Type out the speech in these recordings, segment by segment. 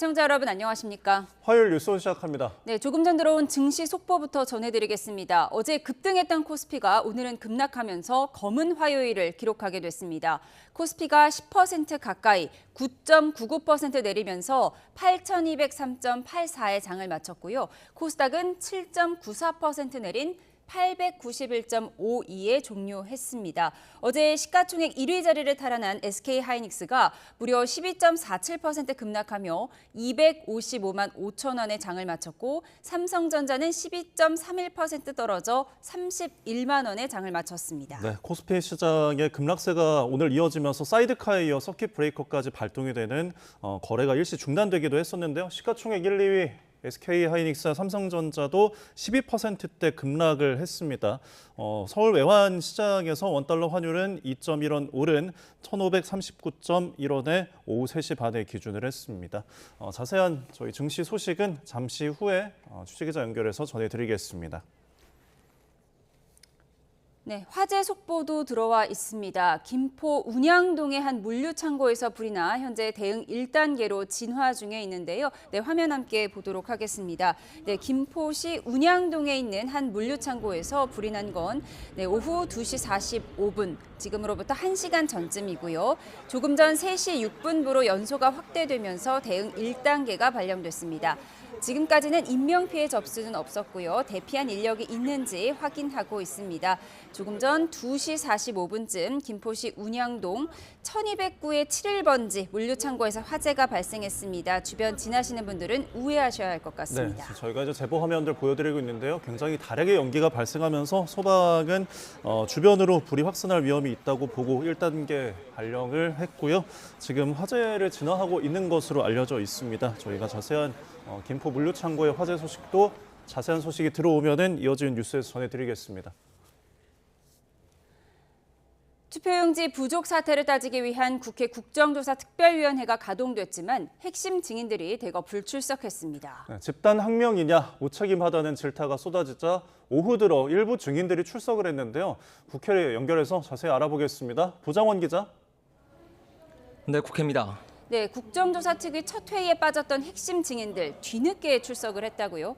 시청자 여러분 안녕하십니까? 화요일 뉴스 시작합니다. 네, 조금 전 들어온 증시 속보부터 전해드리겠습니다. 어제 급등했던 코스피가 오늘은 급락하면서 검은 화요일을 기록하게 됐습니다. 코스피가 10% 가까이 9.99% 내리면서 8,203.84에 장을 마쳤고요. 코스닥은 7.94% 내린 891.52에 종료했습니다. 어제 시가총액 1위 자리를 탈환한 SK하이닉스가 무려 12.47% 급락하며 255만 5천 원에 장을 마쳤고 삼성전자는 12.31% 떨어져 31만 원에 장을 마쳤습니다. 네, 코스피 시장의 급락세가 오늘 이어지면서 사이드카에 이어 서킷 브레이커까지 발동이 되는 거래가 일시 중단되기도 했었는데요. 시가총액 1, 2위 SK하이닉스와 삼성전자도 12%대 급락을 했습니다. 서울 외환 시장에서 원달러 환율은 2.1원 오른 1,539.1원에 오후 3시 반에 기준을 했습니다. 자세한 저희 증시 소식은 잠시 후에 취재기자 연결해서 전해드리겠습니다. 네, 화재 속보도 들어와 있습니다. 김포 운양동의 한 물류창고에서 불이 나 현재 대응 1단계로 진화 중에 있는데요. 네, 화면 함께 보도록 하겠습니다. 네, 김포시 운양동에 있는 한 물류창고에서 불이 난 건 오후 2시 45분, 지금으로부터 1시간 전쯤이고요. 조금 전 3시 6분부로 연소가 확대되면서 대응 1단계가 발령됐습니다. 지금까지는 인명피해 접수는 없었고요. 대피한 인력이 있는지 확인하고 있습니다. 조금 전 2시 45분쯤 김포시 운양동 1209의 7번지 물류창고에서 화재가 발생했습니다. 주변 지나시는 분들은 우회하셔야 할 것 같습니다. 네, 저희가 이제 제보 화면들 보여드리고 있는데요. 굉장히 다량의 연기가 발생하면서 소방은 주변으로 불이 확산할 위험이 있다고 보고 1단계 발령을 했고요. 지금 화재를 진화하고 있는 것으로 알려져 있습니다. 저희가 자세한 김포 물류창고의 화재 소식도 자세한 소식이 들어오면은 이어지는 뉴스에서 전해드리겠습니다. 투표용지 부족 사태를 따지기 위한 국회 국정조사 특별위원회가 가동됐지만 핵심 증인들이 대거 불출석했습니다. 네, 집단 항명이냐 무책임하다는 질타가 쏟아지자 오후 들어 일부 증인들이 출석을 했는데요. 국회를 연결해서 자세히 알아보겠습니다. 보장원 기자. 네, 국회입니다. 네, 국정조사 특위 첫 회의에 빠졌던 핵심 증인들 뒤늦게 출석을 했다고요?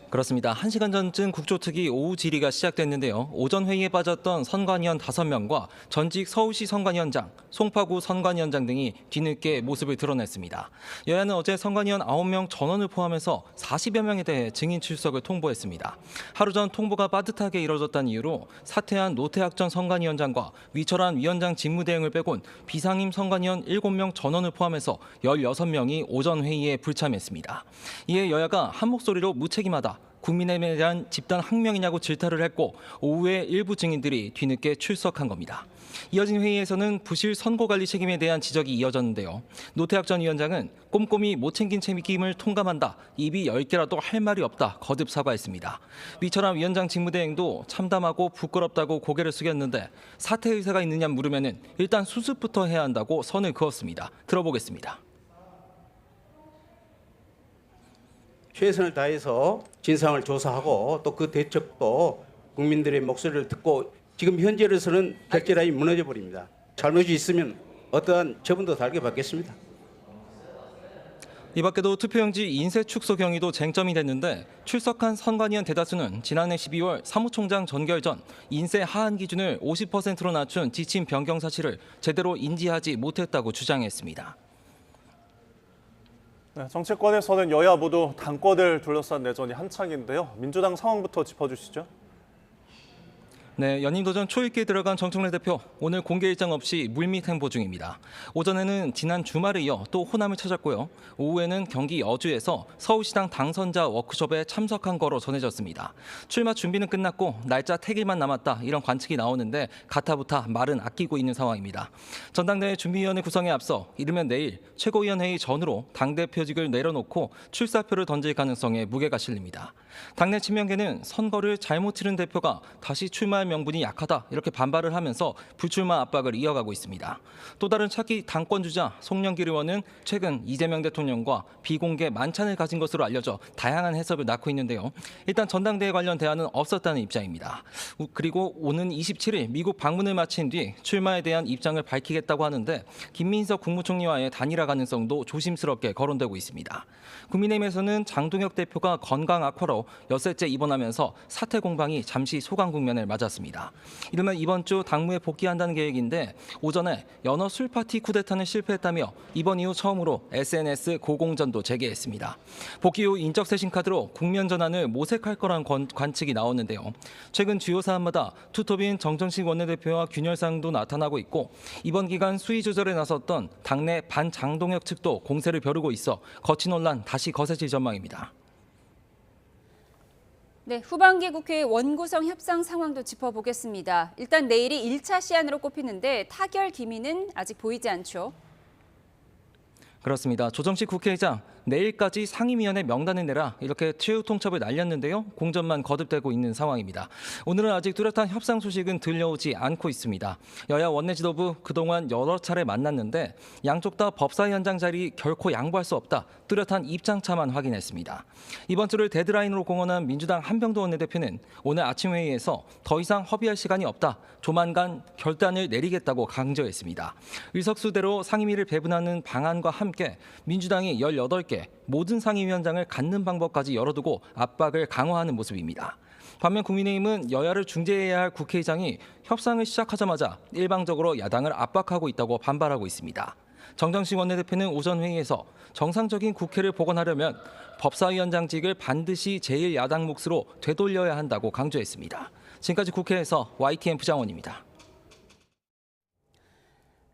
그렇습니다. 1시간 전쯤 국조특위 오후 질의가 시작됐는데요. 오전 회의에 빠졌던 선관위원 5명과 전직 서울시 선관위원장, 송파구 선관위원장 등이 뒤늦게 모습을 드러냈습니다. 여야는 어제 선관위원 9명 전원을 포함해서 40여 명에 대해 증인 출석을 통보했습니다. 하루 전 통보가 빠듯하게 이뤄졌다는 이유로 사퇴한 노태학 전 선관위원장과 위철한 위원장 직무대행을 빼곤 비상임 선관위원 7명 전원을 포함해서 16명이 오전 회의에 불참했습니다. 이에 여야가 한 목소리로 무책임하다, 국민의힘에 대한 집단 항명이냐고 질타를 했고 오후에 일부 증인들이 뒤늦게 출석한 겁니다. 이어진 회의에서는 부실 선거관리 책임에 대한 지적이 이어졌는데요. 노태학 전 위원장은 꼼꼼히 못 챙긴 책임을 통감한다. 입이 10개라도 할 말이 없다. 거듭 사과했습니다. 위철한 위원장 직무대행도 참담하고 부끄럽다고 고개를 숙였는데 사퇴 의사가 있느냐 물으면 일단 수습부터 해야 한다고 선을 그었습니다. 들어보겠습니다. 최선을 다해서 진상을 조사하고 또 그 대책도 국민들의 목소리를 듣고 지금 현재로서는 결재라인이 무너져 버립니다. 잘못이 있으면 어떠한 처분도 달게 받겠습니다. 이 밖에도 투표용지 인쇄 축소 경위도 쟁점이 됐는데 출석한 선관위원 대다수는 지난해 12월 사무총장 전결 전 인쇄 하한 기준을 50%로 낮춘 지침 변경 사실을 제대로 인지하지 못했다고 주장했습니다. 네, 정치권에서는 여야 모두 당권을 둘러싼 내전이 한창인데요. 민주당 상황부터 짚어주시죠. 네, 연임도전 초읽기에 들어간 정청래 대표, 오늘 공개 일정 없이 물밑 행보 중입니다. 오전에는 지난 주말에 이어 또 호남을 찾았고요. 오후에는 경기 여주에서 서울시당 당선자 워크숍에 참석한 거로 전해졌습니다. 출마 준비는 끝났고 날짜 택일만 남았다, 이런 관측이 나오는데 가타부타 말은 아끼고 있는 상황입니다. 전당대회 준비위원회 구성에 앞서 이르면 내일 최고위원회의 전후로 당대표직을 내려놓고 출사표를 던질 가능성에 무게가 실립니다. 당내 친명계는 선거를 잘못 치른 대표가 다시 출마할 명분이 약하다 이렇게 반발을 하면서 불출마 압박을 이어가고 있습니다. 또 다른 차기 당권 주자 송영길 의원은 최근 이재명 대통령과 비공개 만찬을 가진 것으로 알려져 다양한 해석을 낳고 있는데요. 일단 전당대회 관련 대화는 없었다는 입장입니다. 그리고 오는 27일 미국 방문을 마친 뒤 출마에 대한 입장을 밝히겠다고 하는데 김민석 국무총리와의 단일화 가능성도 조심스럽게 거론되고 있습니다. 국민의힘에서는 장동혁 대표가 건강 악화로 엿새째 입원하면서 사퇴 공방이 잠시 소강 국면을 맞았습니다. 이르면 이번 주 당무에 복귀한다는 계획인데 오전에 연어 술파티 쿠데타는 실패했다며 이번 이후 처음으로 SNS 고공전도 재개했습니다. 복귀 후 인적 쇄신 카드로 국면 전환을 모색할 거란 관측이 나오는데요. 최근 주요 사안마다 투톱인 정정식 원내대표와 균열상도 나타나고 있고 이번 기간 수위 조절에 나섰던 당내 반장동혁 측도 공세를 벼르고 있어 거친 논란 다시 거세질 전망입니다. 네, 후반기 국회 원구성 협상 상황도 짚어보겠습니다. 일단 내일이 1차 시한으로 꼽히는데 타결 기미는 아직 보이지 않죠. 그렇습니다. 조정식 국회의장 내일까지 상임위원회 명단을 내라 이렇게 최후 통첩을 날렸는데요. 공전만 거듭되고 있는 상황입니다. 오늘은 아직 뚜렷한 협상 소식은 들려오지 않고 있습니다. 여야 원내지도부 그동안 여러 차례 만났는데 양쪽 다 법사위원장 자리 결코 양보할 수 없다. 뚜렷한 입장차만 확인했습니다. 이번 주를 데드라인으로 공언한 민주당 한병도 원내대표는 오늘 아침 회의에서 더 이상 협의할 시간이 없다. 조만간 결단을 내리겠다고 강조했습니다. 의석수대로 상임위를 배분하는 방안과 함께 민주당이 18개 모든 상임위원장을 갖는 방법까지 열어두고 압박을 강화하는 모습입니다. 반면 국민의힘은 여야를 중재해야 할 국회의장이 협상을 시작하자마자 일방적으로 야당을 압박하고 있다고 반발하고 있습니다. 정정식 원내대표는 오전 회의에서 정상적인 국회를 복원하려면 법사위원장직을 반드시 제1야당 몫으로 되돌려야 한다고 강조했습니다. 지금까지 국회에서 YTN 부장원입니다.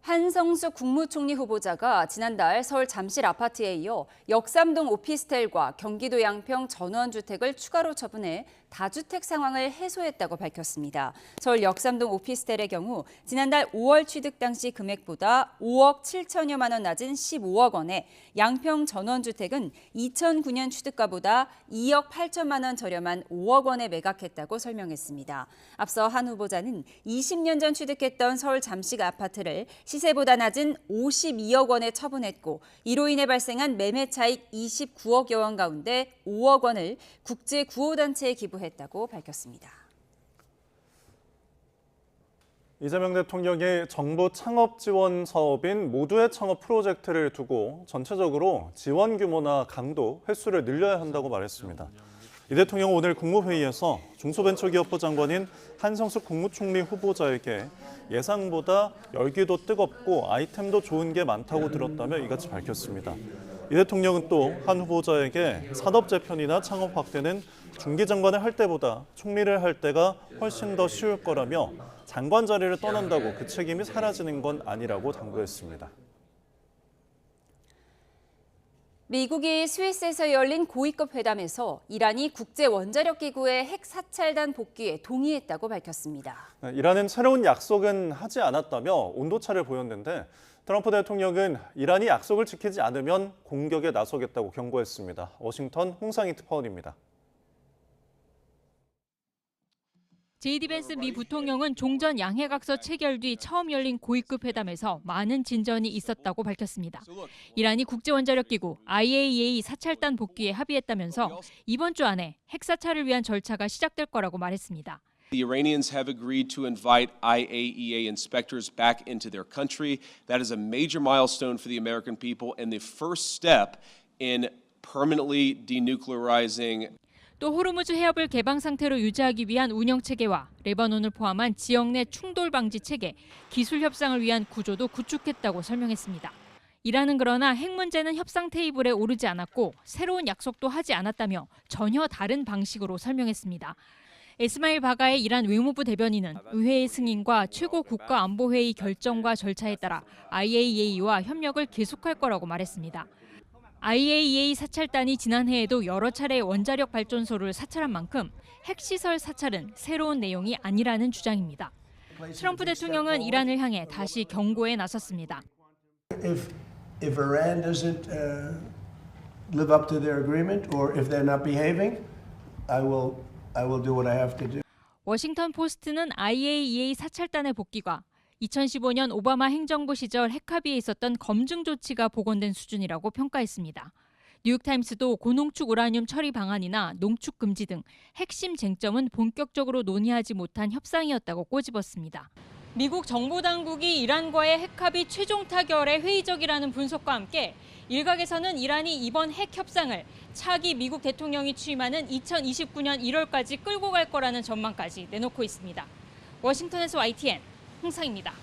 한성수 국무총리 후보자가 지난달 서울 잠실 아파트에 이어 역삼동 오피스텔과 경기도 양평 전원주택을 추가로 처분해 다주택 상황을 해소했다고 밝혔습니다. 서울 역삼동 오피스텔의 경우 지난달 5월 취득 당시 금액보다 5억 7천여만 원 낮은 15억 원에 양평 전원주택은 2009년 취득가보다 2억 8천만 원 저렴한 5억 원에 매각했다고 설명했습니다. 앞서 한 후보자는 20년 전 취득했던 서울 잠실 아파트를 시세보다 낮은 52억 원에 처분했고 이로 인해 발생한 매매 차익 29억여 원 가운데 5억 원을 국제 구호단체에 기부했다고 밝혔습니다. 이재명 대통령이 정부 창업 지원 사업인 모두의 창업 프로젝트를 두고 전체적으로 지원 규모나 강도, 횟수를 늘려야 한다고 말했습니다. 이 대통령은 오늘 국무회의에서 중소벤처기업부 장관인 한성수 국무총리 후보자에게 예상보다 열기도 뜨겁고 아이템도 좋은 게 많다고 들었다며 이같이 밝혔습니다. 이 대통령은 또 한 후보자에게 산업 재편이나 창업 확대는 중기장관을 할 때보다 총리를 할 때가 훨씬 더 쉬울 거라며 장관 자리를 떠난다고 그 책임이 사라지는 건 아니라고 당부했습니다. 미국이 스위스에서 열린 고위급 회담에서 이란이 국제원자력기구의 핵 사찰단 복귀에 동의했다고 밝혔습니다. 이란은 새로운 약속은 하지 않았다며 온도차를 보였는데 트럼프 대통령은 이란이 약속을 지키지 않으면 공격에 나서겠다고 경고했습니다. 워싱턴 홍상희 특파원입니다. 제이디 벤스 미 부통령은 종전 양해각서 체결 뒤 처음 열린 고위급 회담에서 많은 진전이 있었다고 밝혔습니다. 이란이 국제원자력기구 IAEA 사찰단 복귀에 합의했다면서 이번 주 안에 핵 사찰을 위한 절차가 시작될 거라고 말했습니다. The Iranians have agreed to invite IAEA inspectors back into their country. That is a major milestone for the American people and the first step in permanently denuclearizing. 또 호르무즈 해협을 개방 상태로 유지하기 위한 운영 체계와 레바논을 포함한 지역 내 충돌 방지 체계, 기술 협상을 위한 구조도 구축했다고 설명했습니다. 이란은 그러나 핵 문제는 협상 테이블에 오르지 않았고 새로운 약속도 하지 않았다며 전혀 다른 방식으로 설명했습니다. 에스마일 바가의 이란 외무부 대변인은 의회의 승인과 최고 국가안보회의 결정과 절차에 따라 IAEA와 협력을 계속할 거라고 말했습니다. IAEA 사찰단이 지난해에도 여러 차례 원자력 발전소를 사찰한 만큼 핵시설 사찰은 새로운 내용이 아니라는 주장입니다. 트럼프 대통령은 이란을 향해 다시 경고에 나섰습니다. If Iran doesn't live up to their agreement or if they're not behaving, I will do what I have to do. 워싱턴 포스트는 IAEA 사찰단의 복귀가 2015년 오바마 행정부 시절 핵합의에 있었던 검증 조치가 복원된 수준이라고 평가했습니다. 뉴욕타임스도 고농축 우라늄 처리 방안이나 농축 금지 등 핵심 쟁점은 본격적으로 논의하지 못한 협상이었다고 꼬집었습니다. 미국 정보당국이 이란과의 핵합의 최종 타결에 회의적이라는 분석과 함께 일각에서는 이란이 이번 핵 협상을 차기 미국 대통령이 취임하는 2029년 1월까지 끌고 갈 거라는 전망까지 내놓고 있습니다. 워싱턴에서 YTN 홍상입니다.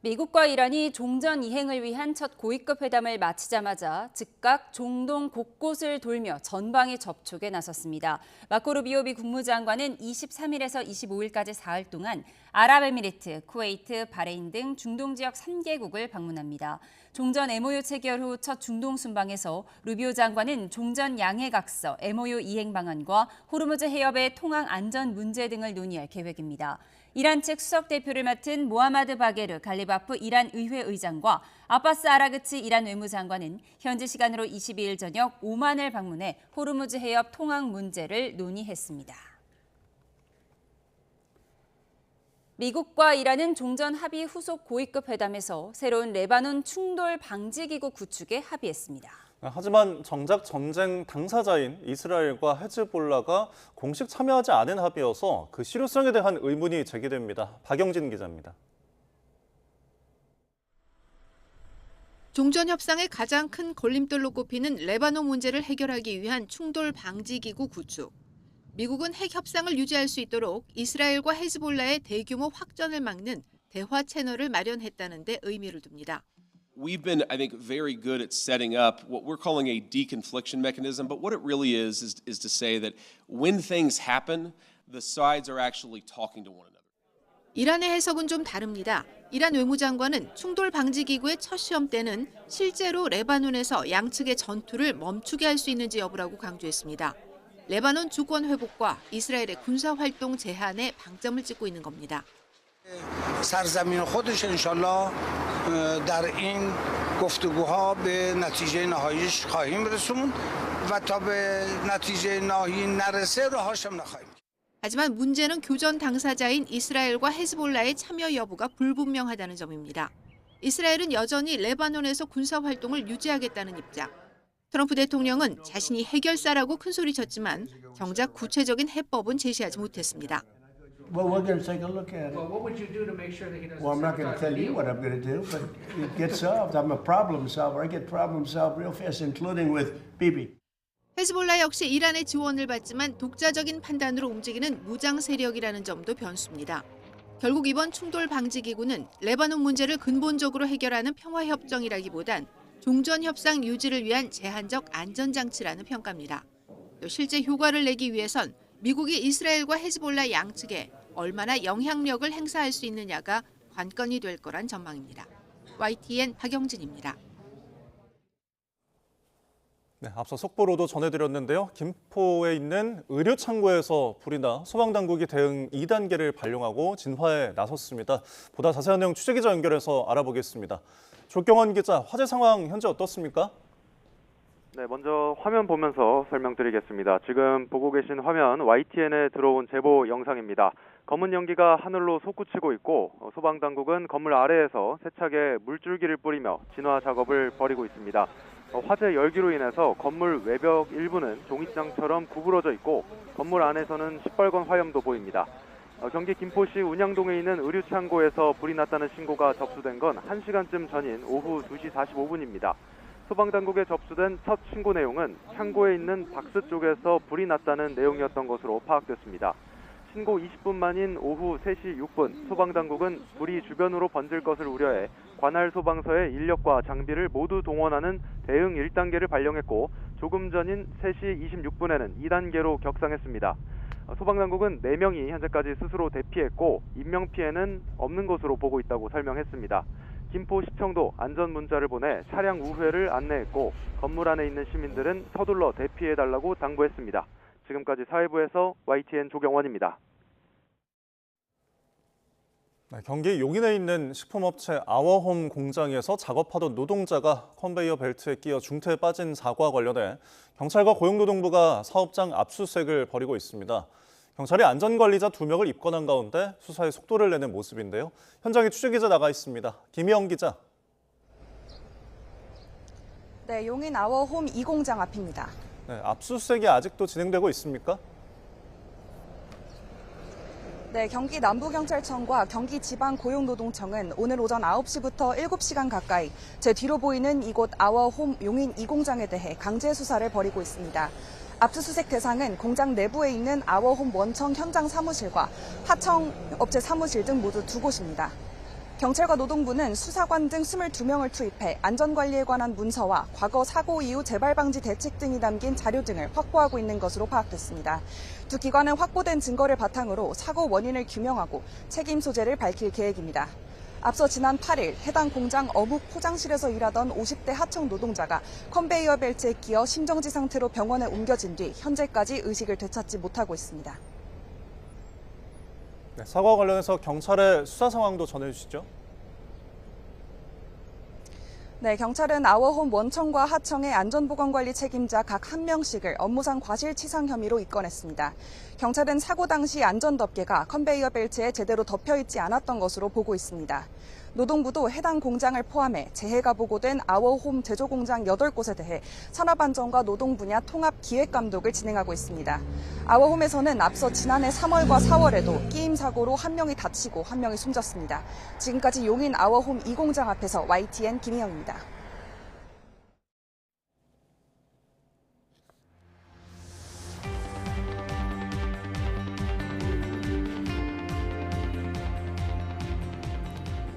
미국과 이란이 종전 이행을 위한 첫 고위급 회담을 마치자마자 즉각 중동 곳곳을 돌며 전방위 접촉에 나섰습니다. 마코 루비오 미 국무장관은 23일에서 25일까지 4일 동안 아랍에미리트, 쿠웨이트, 바레인 등 중동 지역 3개국을 방문합니다. 종전 MOU 체결 후 첫 중동 순방에서 루비오 장관은 종전 양해각서, MOU 이행 방안과 호르무즈 해협의 통항 안전 문제 등을 논의할 계획입니다. 이란 측 수석 대표를 맡은 모하마드 바게르 갈리바프 이란 의회 의장과 아바스 아라그치 이란 외무장관은 현지 시간으로 22일 저녁 오만을 방문해 호르무즈 해협 통항 문제를 논의했습니다. 미국과 이란은 종전 합의 후속 고위급 회담에서 새로운 레바논 충돌 방지 기구 구축에 합의했습니다. 하지만 정작 전쟁 당사자인 이스라엘과 헤즈볼라가 공식 참여하지 않은 합의여서 그 실효성에 대한 의문이 제기됩니다. 박영진 기자입니다. 종전 협상의 가장 큰 걸림돌로 꼽히는 레바논 문제를 해결하기 위한 충돌 방지 기구 구축. 미국은 핵 협상을 유지할 수 있도록 이스라엘과 헤즈볼라의 대규모 확전을 막는 대화 채널을 마련했다는 데 의미를 둡니다. We've been, I think, very good at setting up what we're calling a deconfliction mechanism, but what it really is to say that when things happen, the sides are actually talking to one another. 이란의 해석은 좀 다릅니다. 이란 외무장관은 충돌 방지 기구의 첫 시험 때는 실제로 레바논에서 양측의 전투를 멈추게 할 수 있는지 여부라고 강조했습니다. 레바논 주권 회복과 이스라엘의 군사 활동 제한에 방점을 찍고 있는 겁니다. سرزمین خودش انشالله در این گفتگوها به نتیجه نهاییش خواهیم رسوند و تا به نتیجه نهایی نرسه راهاش هم نخواهیم. 하지만 문제는 교전 당사자인 이스라엘과 헤즈볼라의 참여 여부가 불분명하다는 점입니다. 이스라엘은 여전히 레바논에서 군사 활동을 유지하겠다는 입장. 트럼프 대통령은 자신이 해결사라고 큰소리쳤지만 정작 구체적인 해법은 제시하지 못했습니다. Well, we're going to take a look at it. Well, what would you do to make sure that he doesn't? Well, I'm not going to tell you what I'm going to do, but it gets solved. I'm a problem solver. I get problems solved real fast, including with Bibi. 헤즈볼라 역시 이란의 지원을 받지만 독자적인 판단으로 움직이는 무장 세력이라는 점도 변수입니다. 결국 이번 충돌 방지 기구는 레바논 문제를 근본적으로 해결하는 평화 협정이라기보단 종전 협상 유지를 위한 제한적 안전장치라는 평가입니다. 또 실제 효과를 내기 위해선 미국이 이스라엘과 헤즈볼라 양측에 얼마나 영향력을 행사할 수 있느냐가 관건이 될 거란 전망입니다. YTN 박영진입니다. 네, 앞서 속보로도 전해드렸는데요. 김포에 있는 의료 창고에서 불이 나 소방당국이 대응 2단계를 발령하고 진화에 나섰습니다. 보다 자세한 내용 취재기자 연결해서 알아보겠습니다. 조경원 기자, 화재 상황 현재 어떻습니까? 네, 먼저 화면 보면서 설명드리겠습니다. 지금 보고 계신 화면 YTN에 들어온 제보 영상입니다. 검은 연기가 하늘로 솟구치고 있고 소방당국은 건물 아래에서 세차게 물줄기를 뿌리며 진화 작업을 벌이고 있습니다. 화재 열기로 인해서 건물 외벽 일부는 종잇장처럼 구부러져 있고 건물 안에서는 시뻘건 화염도 보입니다. 경기 김포시 운양동에 있는 의류창고에서 불이 났다는 신고가 접수된 건 1시간쯤 전인 오후 2시 45분입니다. 소방당국에 접수된 첫 신고 내용은 창고에 있는 박스 쪽에서 불이 났다는 내용이었던 것으로 파악됐습니다. 신고 20분 만인 오후 3시 6분 소방당국은 불이 주변으로 번질 것을 우려해 관할 소방서의 인력과 장비를 모두 동원하는 대응 1단계를 발령했고 조금 전인 3시 26분에는 2단계로 격상했습니다. 소방당국은 4명이 현재까지 스스로 대피했고 인명피해는 없는 것으로 보고 있다고 설명했습니다. 김포시청도 안전문자를 보내 차량 우회를 안내했고 건물 안에 있는 시민들은 서둘러 대피해달라고 당부했습니다. 지금까지 사회부에서 YTN 조경원입니다. 네, 경기 용인에 있는 식품업체 아워홈 공장에서 작업하던 노동자가 컨베이어 벨트에 끼어 중태에 빠진 사고와 관련해 경찰과 고용노동부가 사업장 압수수색을 벌이고 있습니다. 경찰이 안전관리자 2명을 입건한 가운데 수사에 속도를 내는 모습인데요. 현장에 취재기자 나가 있습니다. 김희영 기자. 네, 용인 아워홈 2공장 앞입니다. 네, 압수수색이 아직도 진행되고 있습니까? 네, 경기 남부경찰청과 경기지방고용노동청은 오늘 오전 9시부터 7시간 가까이 제 뒤로 보이는 이곳 아워홈 용인 2공장에 대해 강제 수사를 벌이고 있습니다. 압수수색 대상은 공장 내부에 있는 아워홈 원청 현장 사무실과 하청 업체 사무실 등 모두 2곳입니다. 경찰과 노동부는 수사관 등 22명을 투입해 안전관리에 관한 문서와 과거 사고 이후 재발 방지 대책 등이 담긴 자료 등을 확보하고 있는 것으로 파악됐습니다. 두 기관은 확보된 증거를 바탕으로 사고 원인을 규명하고 책임 소재를 밝힐 계획입니다. 앞서 지난 8일 해당 공장 어묵 포장실에서 일하던 50대 하청 노동자가 컨베이어 벨트에 끼어 심정지 상태로 병원에 옮겨진 뒤 현재까지 의식을 되찾지 못하고 있습니다. 네, 사고와 관련해서 경찰의 수사 상황도 전해주시죠. 네, 경찰은 아워홈 원청과 하청의 안전보건관리 책임자 각 1명씩을 업무상 과실치상 혐의로 입건했습니다. 경찰은 사고 당시 안전덮개가 컨베이어 벨트에 제대로 덮여있지 않았던 것으로 보고 있습니다. 노동부도 해당 공장을 포함해 재해가 보고된 아워홈 제조공장 8곳에 대해 산업안전과 노동 분야 통합 기획감독을 진행하고 있습니다. 아워홈에서는 앞서 지난해 3월과 4월에도 끼임 사고로 1명이 다치고 1명이 숨졌습니다. 지금까지 용인 아워홈 2공장 앞에서 YTN 김희영입니다.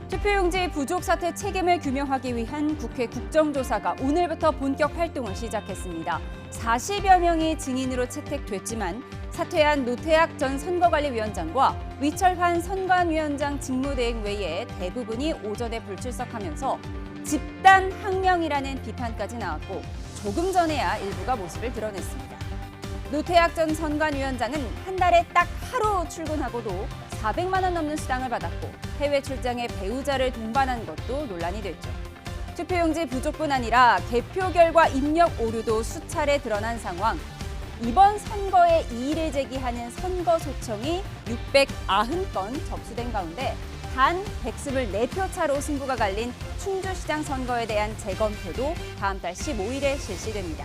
투표용지 부족 사태 책임을 규명하기 위한 국회 국정조사가 오늘부터 본격 활동을 시작했습니다. 40여 명이 증인으로 채택됐지만 사퇴한 노태학 전 선거관리위원장과 위철환 선관위원장 직무대행 외에 대부분이 오전에 불출석하면서 집단 항명이라는 비판까지 나왔고 조금 전에야 일부가 모습을 드러냈습니다. 노태학 전 선관위원장은 한 달에 딱 하루 출근하고도 400만 원 넘는 수당을 받았고 해외 출장에 배우자를 동반한 것도 논란이 됐죠. 투표용지 부족뿐 아니라 개표 결과 입력 오류도 수차례 드러난 상황. 이번 선거에 이의를 제기하는 선거 소청이 690건 접수된 가운데 단 124표 차로 승부가 갈린 충주시장 선거에 대한 재검표도 다음 달 15일에 실시됩니다.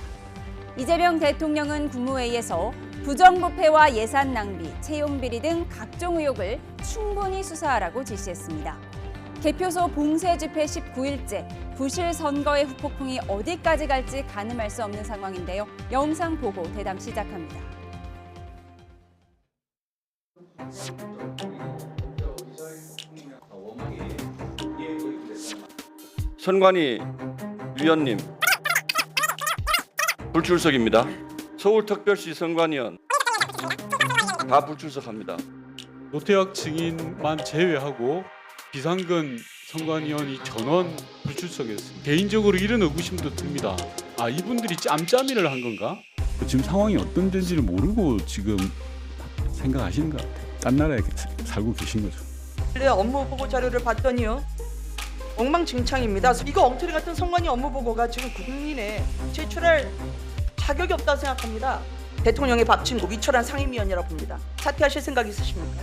이재명 대통령은 국무회의에서 부정부패와 예산 낭비, 채용 비리 등 각종 의혹을 충분히 수사하라고 지시했습니다. 개표소 봉쇄 집회 19일째, 부실 선거의 후폭풍이 어디까지 갈지 가늠할 수 없는 상황인데요. 영상 보고 대담 시작합니다. 선관위 위원님 불출석입니다. 서울특별시 선관위원 다 불출석합니다. 노태학 증인만 제외하고 비상근 선관위원이 전원 불출석했습니다. 개인적으로 이런 의구심도 듭니다. 아, 이분들이 짬짬이를 한 건가? 지금 상황이 어떤 데인지를 모르고 지금 생각하시는 것 같아요. 딴 나라에 살고 계신 거죠. 업무 보고 자료를 봤더니요. 엉망진창입니다. 이거 엉터리 같은 선관위 업무 보고가 지금 국민에 제출할 자격이 없다고 생각합니다. 대통령의 밥친구 위철한 상임위원이라고 봅니다. 사퇴하실 생각 있으십니까?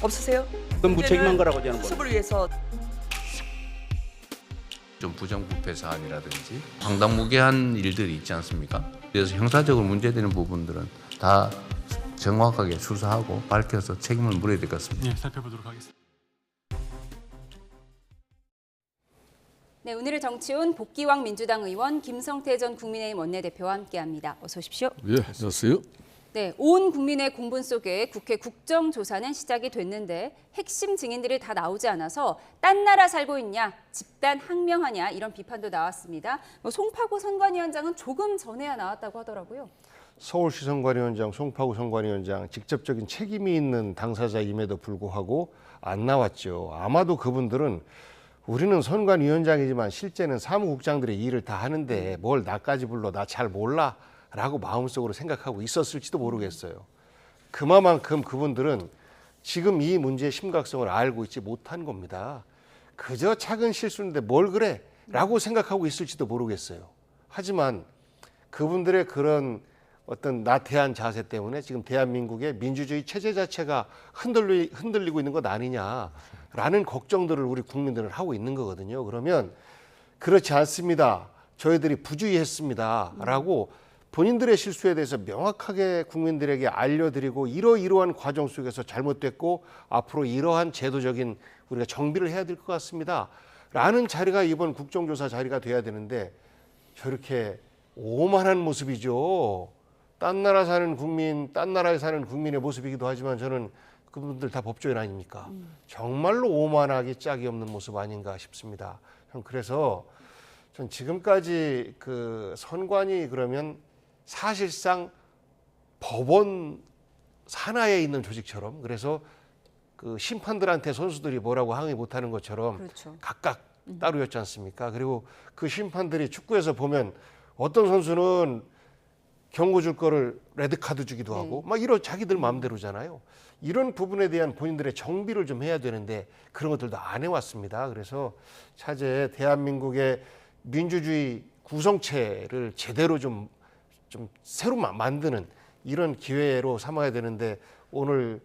없으세요? 그건 무책임한 거라고 저는 봅니다. 수습을 위해서 좀 부정부패 사안이라든지 황당무계한 일들이 있지 않습니까? 그래서 형사적으로 문제되는 부분들은 다 정확하게 수사하고 밝혀서 책임을 물어야 될 것 같습니다. 네, 살펴보도록 하겠습니다. 네, 오늘의 정치온 복귀왕 민주당 의원 김성태 전 국민의힘 원내대표와 함께합니다. 어서 오십시오. 예, 안녕하세요. 네, 온 국민의 공분 속에 국회 국정조사는 시작이 됐는데 핵심 증인들이 다 나오지 않아서 딴 나라 살고 있냐, 집단 항명하냐 이런 비판도 나왔습니다. 송파구 선관위원장은 조금 전에야 나왔다고 하더라고요. 서울시 선관위원장, 송파구 선관위원장 직접적인 책임이 있는 당사자임에도 불구하고 안 나왔죠. 아마도 그분들은 우리는 선관위원장이지만 실제는 사무국장들의 일을 다 하는데 뭘 나까지 불러, 나 잘 몰라 라고 마음속으로 생각하고 있었을지도 모르겠어요. 그만큼 그분들은 지금 이 문제의 심각성을 알고 있지 못한 겁니다. 그저 작은 실수인데 뭘 그래? 라고 생각하고 있을지도 모르겠어요. 하지만 그분들의 그런 어떤 나태한 자세 때문에 지금 대한민국의 민주주의 체제 자체가 흔들리고 있는 것 아니냐라는 걱정들을 우리 국민들은 하고 있는 거거든요. 그러면 그렇지 않습니다. 저희들이 부주의했습니다. 라고 본인들의 실수에 대해서 명확하게 국민들에게 알려드리고 이러한 과정 속에서 잘못됐고 앞으로 이러한 제도적인 우리가 정비를 해야 될 것 같습니다. 라는 자리가 이번 국정조사 자리가 돼야 되는데 저렇게 오만한 모습이죠. 딴 나라에 사는 국민의 모습이기도 하지만 저는 그분들 다 법조인 아닙니까? 정말로 오만하기 짝이 없는 모습 아닌가 싶습니다. 그래서 전 지금까지 그 선관위 그러면 사실상 법원 산하에 있는 조직처럼 그래서 그 심판들한테 선수들이 뭐라고 항의 못하는 것처럼 그렇죠. 각각 따로였지 않습니까? 그리고 그 심판들이 축구에서 보면 어떤 선수는 경고 줄 거를 레드카드 주기도 하고 막 이런 자기들 마음대로잖아요. 이런 부분에 대한 본인들의 정비를 좀 해야 되는데 그런 것들도 안 해왔습니다. 그래서 차제 대한민국의 민주주의 구성체를 제대로 좀 새로 만드는 이런 기회로 삼아야 되는데 오늘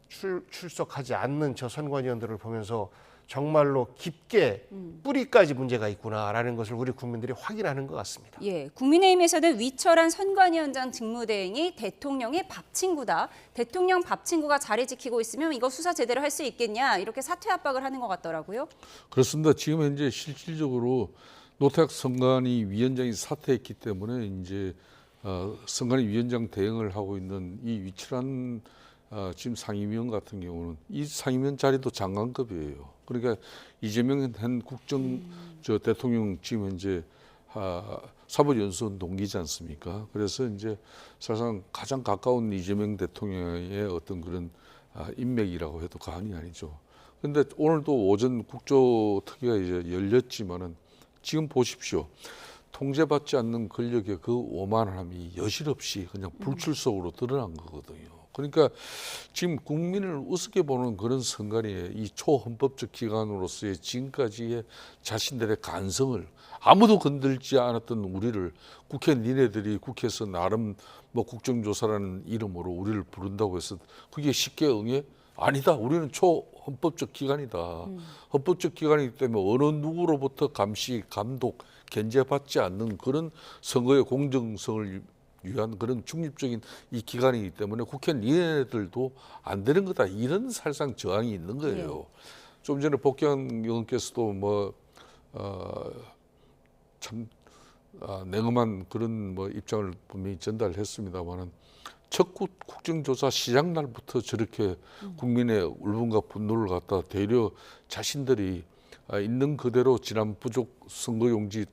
출석하지 않는 저 선관위원들을 보면서 정말로 깊게 뿌리까지 문제가 있구나라는 것을 우리 국민들이 확인하는 것 같습니다. 예, 국민의힘에서는 위철한 선관위원장 직무대행이 대통령의 밥친구다. 대통령 밥친구가 자리 지키고 있으면 이거 수사 제대로 할 수 있겠냐 이렇게 사퇴 압박을 하는 것 같더라고요. 그렇습니다. 지금 현재 실질적으로 노태학 선관위 위원장이 사퇴했기 때문에 이제 선관위 위원장 대행을 하고 있는 이 위철한 지금 상임위원 같은 경우는 이 상임위원 자리도 장관급이에요. 그러니까 이재명 현 대통령 지금 현재 사법연수원 동기지 않습니까? 그래서 이제 사실상 가장 가까운 이재명 대통령의 어떤 그런 인맥이라고 해도 과언이 아니죠. 그런데 오늘도 오전 국조특위가 이제 열렸지만은 지금 보십시오. 통제받지 않는 권력의 그 오만함이 여실없이 그냥 불출석으로 드러난 거거든요. 그러니까 지금 국민을 우습게 보는 그런 선관위에 이 초헌법적 기관으로서의 지금까지의 자신들의 간성을 아무도 건들지 않았던 우리를 국회 니네들이 국회에서 나름 뭐 국정조사라는 이름으로 우리를 부른다고 해서 그게 쉽게 응해? 아니다. 우리는 초헌법적 기관이다. 헌법적 기관이기 때문에 어느 누구로부터 감시, 감독, 견제받지 않는 그런 선거의 공정성을 위한 그런 중립적인 이 기관이기 때문에 국회 니네들도 안 되는 거다. 이런 사실상 저항이 있는 거예요. 좀 전에 복귀한 의원께서도 참 냉엄한 그런 입장을 분명히 전달했습니다만은 첫 국정조사 시작 날부터 저렇게 국민의 울분과 분노를 갖다 되려 자신들이 있는 그대로 지난 부족 선거용지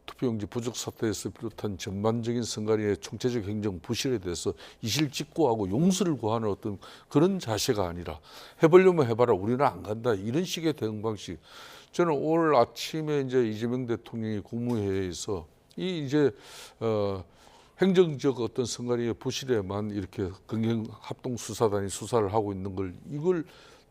투표용지 부족 사태에서 비롯한 전반적인 선관위의 총체적 행정 부실에 대해서 이실직고하고 용서를 구하는 어떤 그런 자세가 아니라 해보려면 해봐라 우리는 안 간다 이런 식의 대응 방식. 저는 오늘 아침에 이제 이재명 대통령이 국무회의에서 이 이제 행정적 어떤 선관위의 부실에만 이렇게 경영합동수사단이 수사를 하고 있는 걸 이걸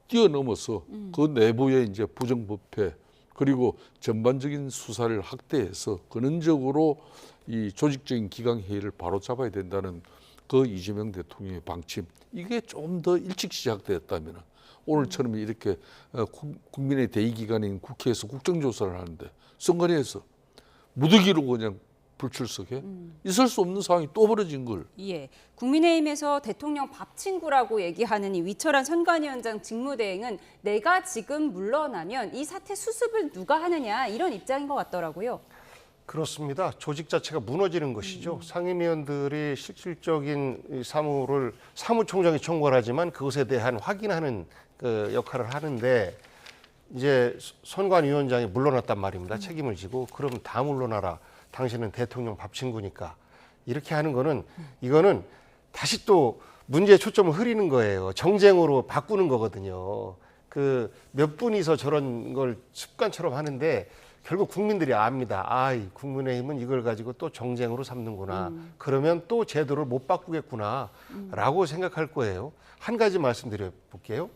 뛰어넘어서 그 내부에 이제 부정부패 그리고 전반적인 수사를 확대해서 근원적으로 이 조직적인 기강 회의를 바로 잡아야 된다는 그 이재명 대통령의 방침 이게 좀 더 일찍 시작되었다면 오늘처럼 이렇게 국민의 대의기관인 국회에서 국정조사를 하는데 선관위에서 무더기로 그냥 불출석해 있을 수 없는 상황이 또 벌어진 걸. 예, 국민의힘에서 대통령 밥친구라고 얘기하는 이 위철한 선관위원장 직무대행은 내가 지금 물러나면 이 사태 수습을 누가 하느냐 이런 입장인 것 같더라고요. 그렇습니다. 조직 자체가 무너지는 것이죠. 상임위원들이 실질적인 사무를 사무총장이 총괄하지만 그것에 대한 확인하는 그 역할을 하는데 이제 선관위원장이 물러났단 말입니다. 책임을 지고 그럼 다 물러나라. 당신은 대통령 밥친구니까 이렇게 하는 거는 이거는 다시 또 문제의 초점을 흐리는 거예요. 정쟁으로 바꾸는 거거든요. 그 몇 분이서 저런 걸 습관처럼 하는데 결국 국민들이 압니다. 국민의힘은 이걸 가지고 또 정쟁으로 삼는구나. 그러면 또 제도를 못 바꾸겠구나 라고 생각할 거예요. 한 가지 말씀드려 볼게요.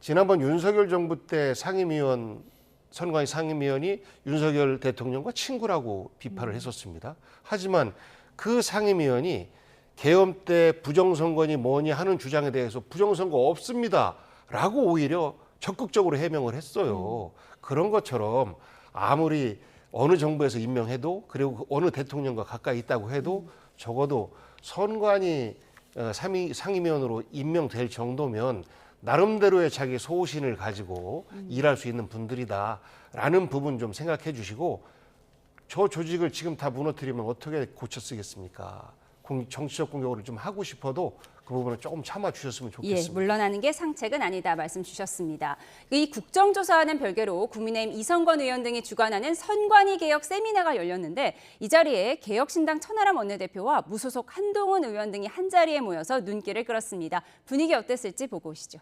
지난번 윤석열 정부 때 선관위 상임위원이 윤석열 대통령과 친구라고 비판을 했었습니다. 하지만 그 상임위원이 계엄 때 부정선거니 뭐니 하는 주장에 대해서 부정선거 없습니다 라고 오히려 적극적으로 해명을 했어요. 그런 것처럼 아무리 어느 정부에서 임명해도 그리고 어느 대통령과 가까이 있다고 해도 적어도 선관위 상임위원으로 임명될 정도면 나름대로의 자기 소신을 가지고 일할 수 있는 분들이다라는 부분 좀 생각해 주시고 저 조직을 지금 다 무너뜨리면 어떻게 고쳐 쓰겠습니까? 정치적 공격을 좀 하고 싶어도 그 부분을 조금 참아 주셨으면 좋겠습니다. 예, 물러나는 게 상책은 아니다 말씀 주셨습니다. 이 국정조사와는 별개로 국민의힘 이성건 의원 등이 주관하는 선관위 개혁 세미나가 열렸는데 이 자리에 개혁신당 천하람 원내대표와 무소속 한동훈 의원 등이 한자리에 모여서 눈길을 끌었습니다. 분위기 어땠을지 보고 오시죠.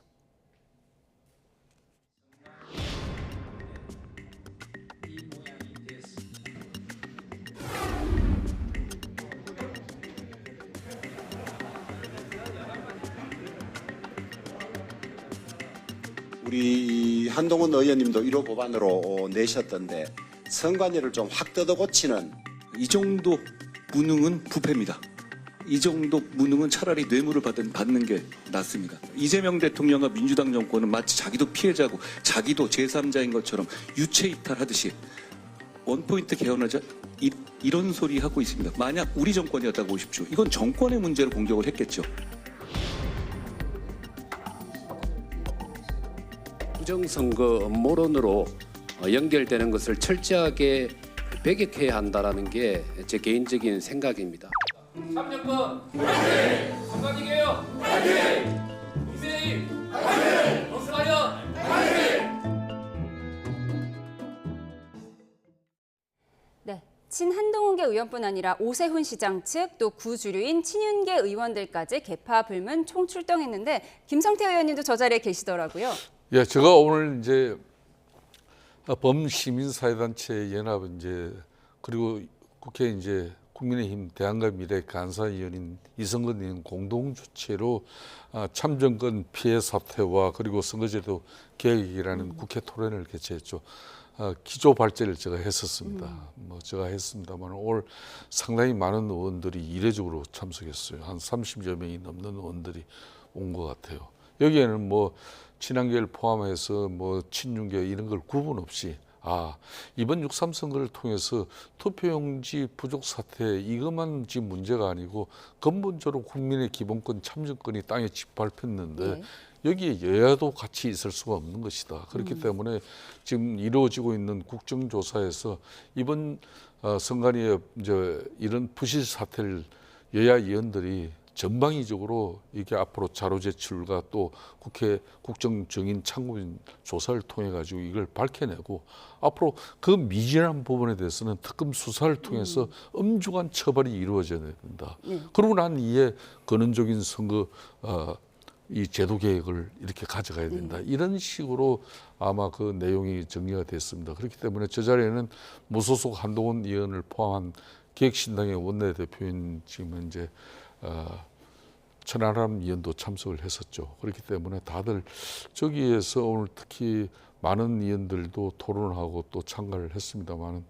우리 한동훈 의원님도 1호 법안으로 내셨던데 선관위를 좀 확 뜯어 고치는 이 정도 무능은 부패입니다. 이 정도 무능은 차라리 뇌물을 받는 게 낫습니다. 이재명 대통령과 민주당 정권은 마치 자기도 피해자고 자기도 제3자인 것처럼 유체 이탈하듯이 원포인트 개헌하자 이런 소리 하고 있습니다. 만약 우리 정권이었다고 보십시오. 이건 정권의 문제로 공격을 했겠죠. 부정선거 음모론으로 연결되는 것을 철저하게 배격해야 한다는 게 제 개인적인 생각입니다. 3년간 화이팅! 선관위 개혁 화이팅! 국민의힘 화이팅! 노스가연 화이팅! 네, 친한동훈계 의원뿐 아니라 오세훈 시장 측 또 구주류인 친윤계 의원들까지 개파 불문 총출동했는데 김성태 의원님도 저 자리에 계시더라고요. 예, 제가 오늘 이제 범시민사회단체 연합 그리고 국회 국민의힘 대안과 미래 간사위원인 이성건 의원 공동 주최로 참정권 피해 사태와 그리고 선거제도 개혁이라는 국회 토론을 개최했죠. 기조 발제를 제가 했었습니다. 제가 했습니다만 오늘 상당히 많은 의원들이 이례적으로 참석했어요. 한 30여 명이 넘는 의원들이 온 것 같아요. 여기에는 친한계를 포함해서 친윤계 이런 걸 구분 없이 이번 6.3 선거를 통해서 투표용지 부족 사태 이것만 지금 문제가 아니고 근본적으로 국민의 기본권 참정권이 땅에 짓밟혔는데 여기에 여야도 같이 있을 수가 없는 것이다. 그렇기 때문에 지금 이루어지고 있는 국정조사에서 이번 선관위의 이런 부실 사태를 여야 의원들이 전방위적으로 이게 앞으로 자료 제출과 또 국회 국정증인 참고인 조사를 통해 가지고 이걸 밝혀내고 앞으로 그 미진한 부분에 대해서는 특검 수사를 통해서 엄중한 처벌이 이루어져야 된다. 그러고 난 이에 근원적인 선거 이 제도 개혁을 이렇게 가져가야 된다. 이런 식으로 아마 그 내용이 정리가 됐습니다. 그렇기 때문에 저 자리에는 무소속 한동훈 의원을 포함한 개혁신당의 원내대표인 지금 천하람 의원도 참석을 했었죠. 그렇기 때문에 다들 저기에서 오늘 특히 많은 의원들도 토론하고 또 참가를 했습니다만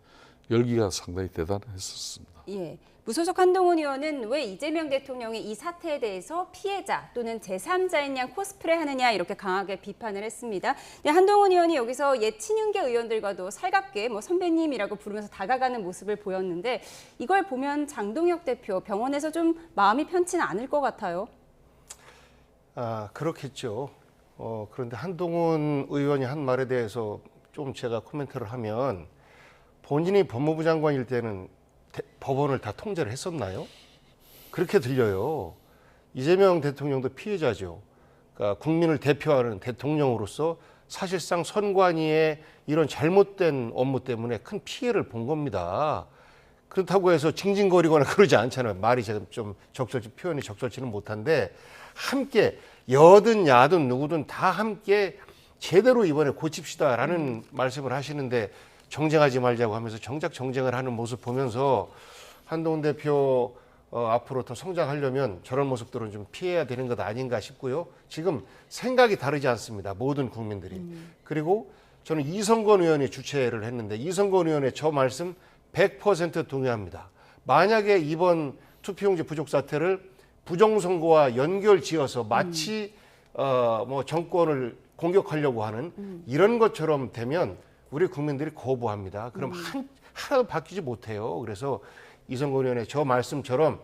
열기가 상당히 대단했었습니다. 예. 무소속 한동훈 의원은 왜 이재명 대통령이 이 사태에 대해서 피해자 또는 제3자인 양 코스프레 하느냐 이렇게 강하게 비판을 했습니다. 한동훈 의원이 여기서 옛 친윤계 의원들과도 살갑게 선배님이라고 부르면서 다가가는 모습을 보였는데 이걸 보면 장동혁 대표 병원에서 좀 마음이 편치는 않을 것 같아요. 그렇겠죠. 그런데 한동훈 의원이 한 말에 대해서 좀 제가 코멘트를 하면 본인이 법무부 장관일 때는 법원을 다 통제를 했었나요? 그렇게 들려요. 이재명 대통령도 피해자죠. 그러니까 국민을 대표하는 대통령으로서 사실상 선관위의 이런 잘못된 업무 때문에 큰 피해를 본 겁니다. 그렇다고 해서 징징거리거나 그러지 않잖아요. 말이 좀 표현이 적절치는 못한데 함께 여든 야든 누구든 다 함께 제대로 이번에 고칩시다라는 말씀을 하시는데 정쟁하지 말자고 하면서 정작 정쟁을 하는 모습 보면서 한동훈 대표 앞으로 더 성장하려면 저런 모습들은 좀 피해야 되는 것 아닌가 싶고요. 지금 생각이 다르지 않습니다. 모든 국민들이. 그리고 저는 이성건 의원이 주최를 했는데 이성건 의원의 저 말씀 100% 동의합니다. 만약에 이번 투표용지 부족 사태를 부정선거와 연결지어서 마치 뭐 정권을 공격하려고 하는 이런 것처럼 되면 우리 국민들이 거부합니다. 그럼 하나도 바뀌지 못해요. 그래서 이성건 의원의 저 말씀처럼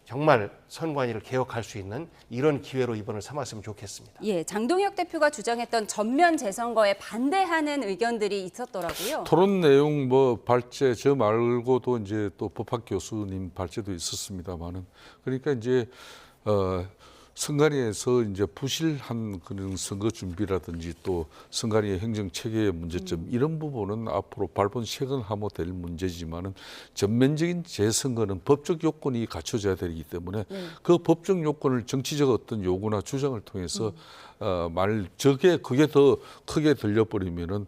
정말 선관위를 개혁할 수 있는 이런 기회로 이번을 삼았으면 좋겠습니다. 예, 장동혁 대표가 주장했던 전면 재선거에 반대하는 의견들이 있었더라고요. 토론 내용 뭐 발제 저 말고도 이제 또 법학 교수님 발제도 있었습니다만은 그러니까 이제 선관위에서 이제 부실한 그런 선거 준비라든지 또 선관위의 행정 체계의 문제점 이런 부분은 앞으로 발본색원하면 될 문제지만은 전면적인 재선거는 법적 요건이 갖춰져야 되기 때문에 그 법적 요건을 정치적 어떤 요구나 주장을 통해서 그게 더 크게 들려버리면은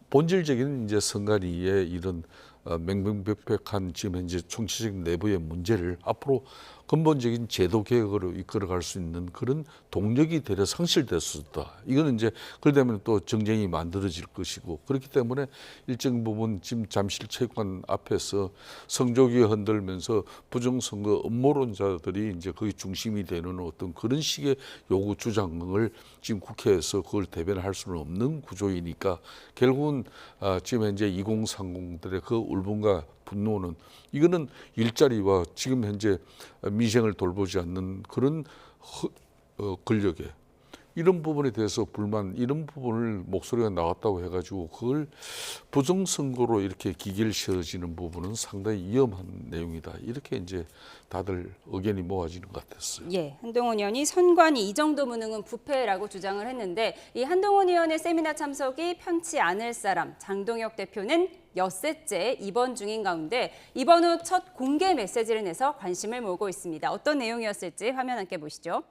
본질적인 이제 선관위의 이런 명명백백한 지금 현재 총체적 내부의 문제를 앞으로 근본적인 제도 개혁으로 이끌어갈 수 있는 그런 동력이 되려 상실될 수 있다. 이거는 이제 그러려면 또 정쟁이 만들어질 것이고 그렇기 때문에 일정 부분 지금 잠실체육관 앞에서 성조기 흔들면서 부정선거 음모론자들이 이제 거기 중심이 되는 어떤 그런 식의 요구 주장을 지금 국회에서 그걸 대변할 수는 없는 구조이니까 결국은 지금 현재 2030들의 그 울분과 분노는 이거는 일자리와 지금 현재 민생을 돌보지 않는 그런 권력에 이런 부분에 대해서 불만 이런 부분을 목소리가 나왔다고 해가지고 그걸 부정선거로 이렇게 기계를 씌워지는 부분은 상당히 위험한 내용이다. 이렇게 이제 다들 의견이 모아지는 것 같았어요. 예, 한동훈 의원이 선관위 이 정도 무능은 부패라고 주장을 했는데 이 한동훈 의원의 세미나 참석이 편치 않을 사람 장동혁 대표는 엿새째 입원 중인 가운데 입원 후 첫 공개 메시지를 내서 관심을 모으고 있습니다. 어떤 내용이었을지 화면 함께 보시죠.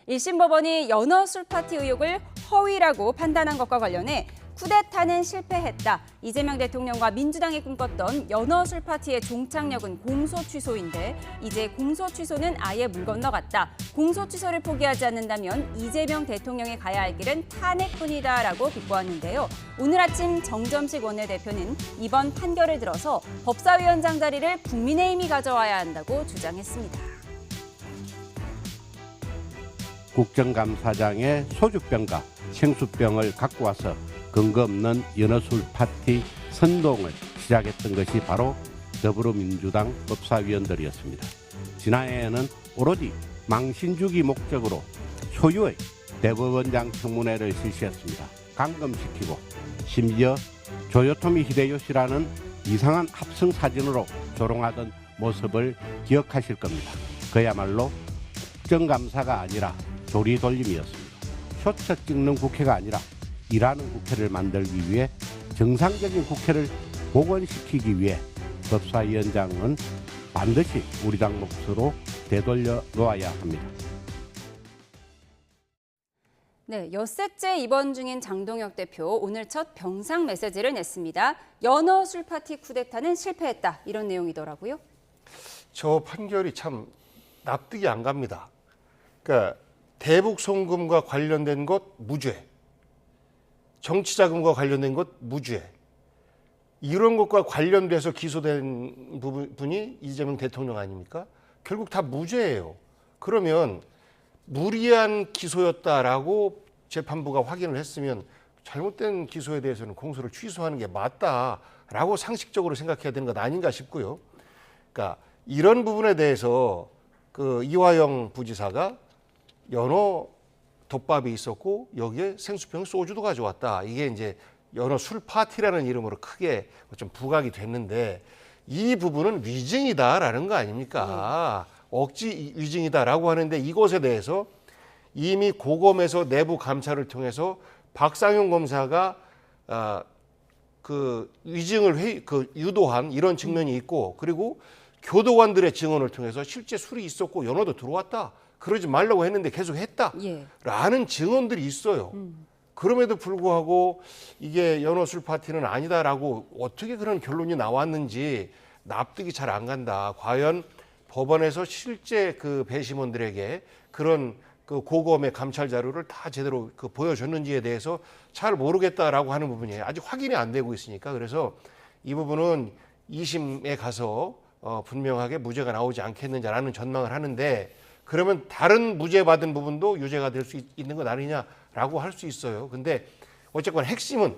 1심 법원이 연어 술 파티 의혹을 허위라고 판단한 것과 관련해 쿠데타는 실패했다. 이재명 대통령과 민주당이 꿈꿨던 연어 술 파티의 종착역은 공소 취소인데 이제 공소 취소는 아예 물 건너갔다. 공소 취소를 포기하지 않는다면 이재명 대통령이 가야 할 길은 탄핵뿐이다라고 비꼬았는데요. 오늘 아침 정점식 원내대표는 이번 판결을 들어서 법사위원장 자리를 국민의힘이 가져와야 한다고 주장했습니다. 국정감사장의 소주병과 생수병을 갖고 와서 근거 없는 연어술 파티 선동을 시작했던 것이 바로 더불어민주당 법사위원들이었습니다. 지난해에는 오로지 망신주기 목적으로 소유의 대법원장 청문회를 실시했습니다. 감금시키고 심지어 조요토미 히데요시라는 이상한 합성 사진으로 조롱하던 모습을 기억하실 겁니다. 그야말로 국정감사가 아니라 조리돌림이었습니다. 쇼트 찍는 국회가 아니라 일하는 국회를 만들기 위해 정상적인 국회를 복원시키기 위해 법사위원장은 반드시 우리 당 몫으로 되돌려 놓아야 합니다. 네, 엿새째 입원 중인 장동혁 대표 오늘 첫 병상 메시지를 냈습니다. 연어 술 파티 쿠데타는 실패했다. 이런 내용이더라고요. 저 판결이 참 납득이 안 갑니다. 그러니까 대북 송금과 관련된 것 무죄, 정치자금과 관련된 것 무죄, 이런 것과 관련돼서 기소된 분이 이재명 대통령 아닙니까? 결국 다 무죄예요. 그러면 무리한 기소였다라고 재판부가 확인을 했으면 잘못된 기소에 대해서는 공소를 취소하는 게 맞다라고 상식적으로 생각해야 되는 것 아닌가 싶고요. 그러니까 이런 부분에 대해서 그 이화영 부지사가 연어 덮밥이 있었고 여기에 생수병 소주도 가져왔다. 이게 이제 연어 술 파티라는 이름으로 크게 좀 부각이 됐는데 이 부분은 위증이다라는 거 아닙니까? 억지 위증이다라고 하는데 이것에 대해서 이미 고검에서 내부 감찰을 통해서 박상용 검사가 그 위증을 유도한 이런 측면이 있고 그리고 교도관들의 증언을 통해서 실제 술이 있었고 연어도 들어왔다. 그러지 말라고 했는데 계속 했다라는 증언들이 있어요. 그럼에도 불구하고 이게 연어술 파티는 아니다라고 어떻게 그런 결론이 나왔는지 납득이 잘 안 간다. 과연 법원에서 실제 그 배심원들에게 그런 그 고검의 감찰 자료를 다 제대로 그 보여줬는지에 대해서 잘 모르겠다라고 하는 부분이에요. 아직 확인이 안 되고 있으니까. 그래서 이 부분은 2심에 가서 분명하게 무죄가 나오지 않겠느냐라는 전망을 하는데, 그러면 다른 무죄 받은 부분도 유죄가 될 수 있는 것 아니냐라고 할 수 있어요. 근데 어쨌건 핵심은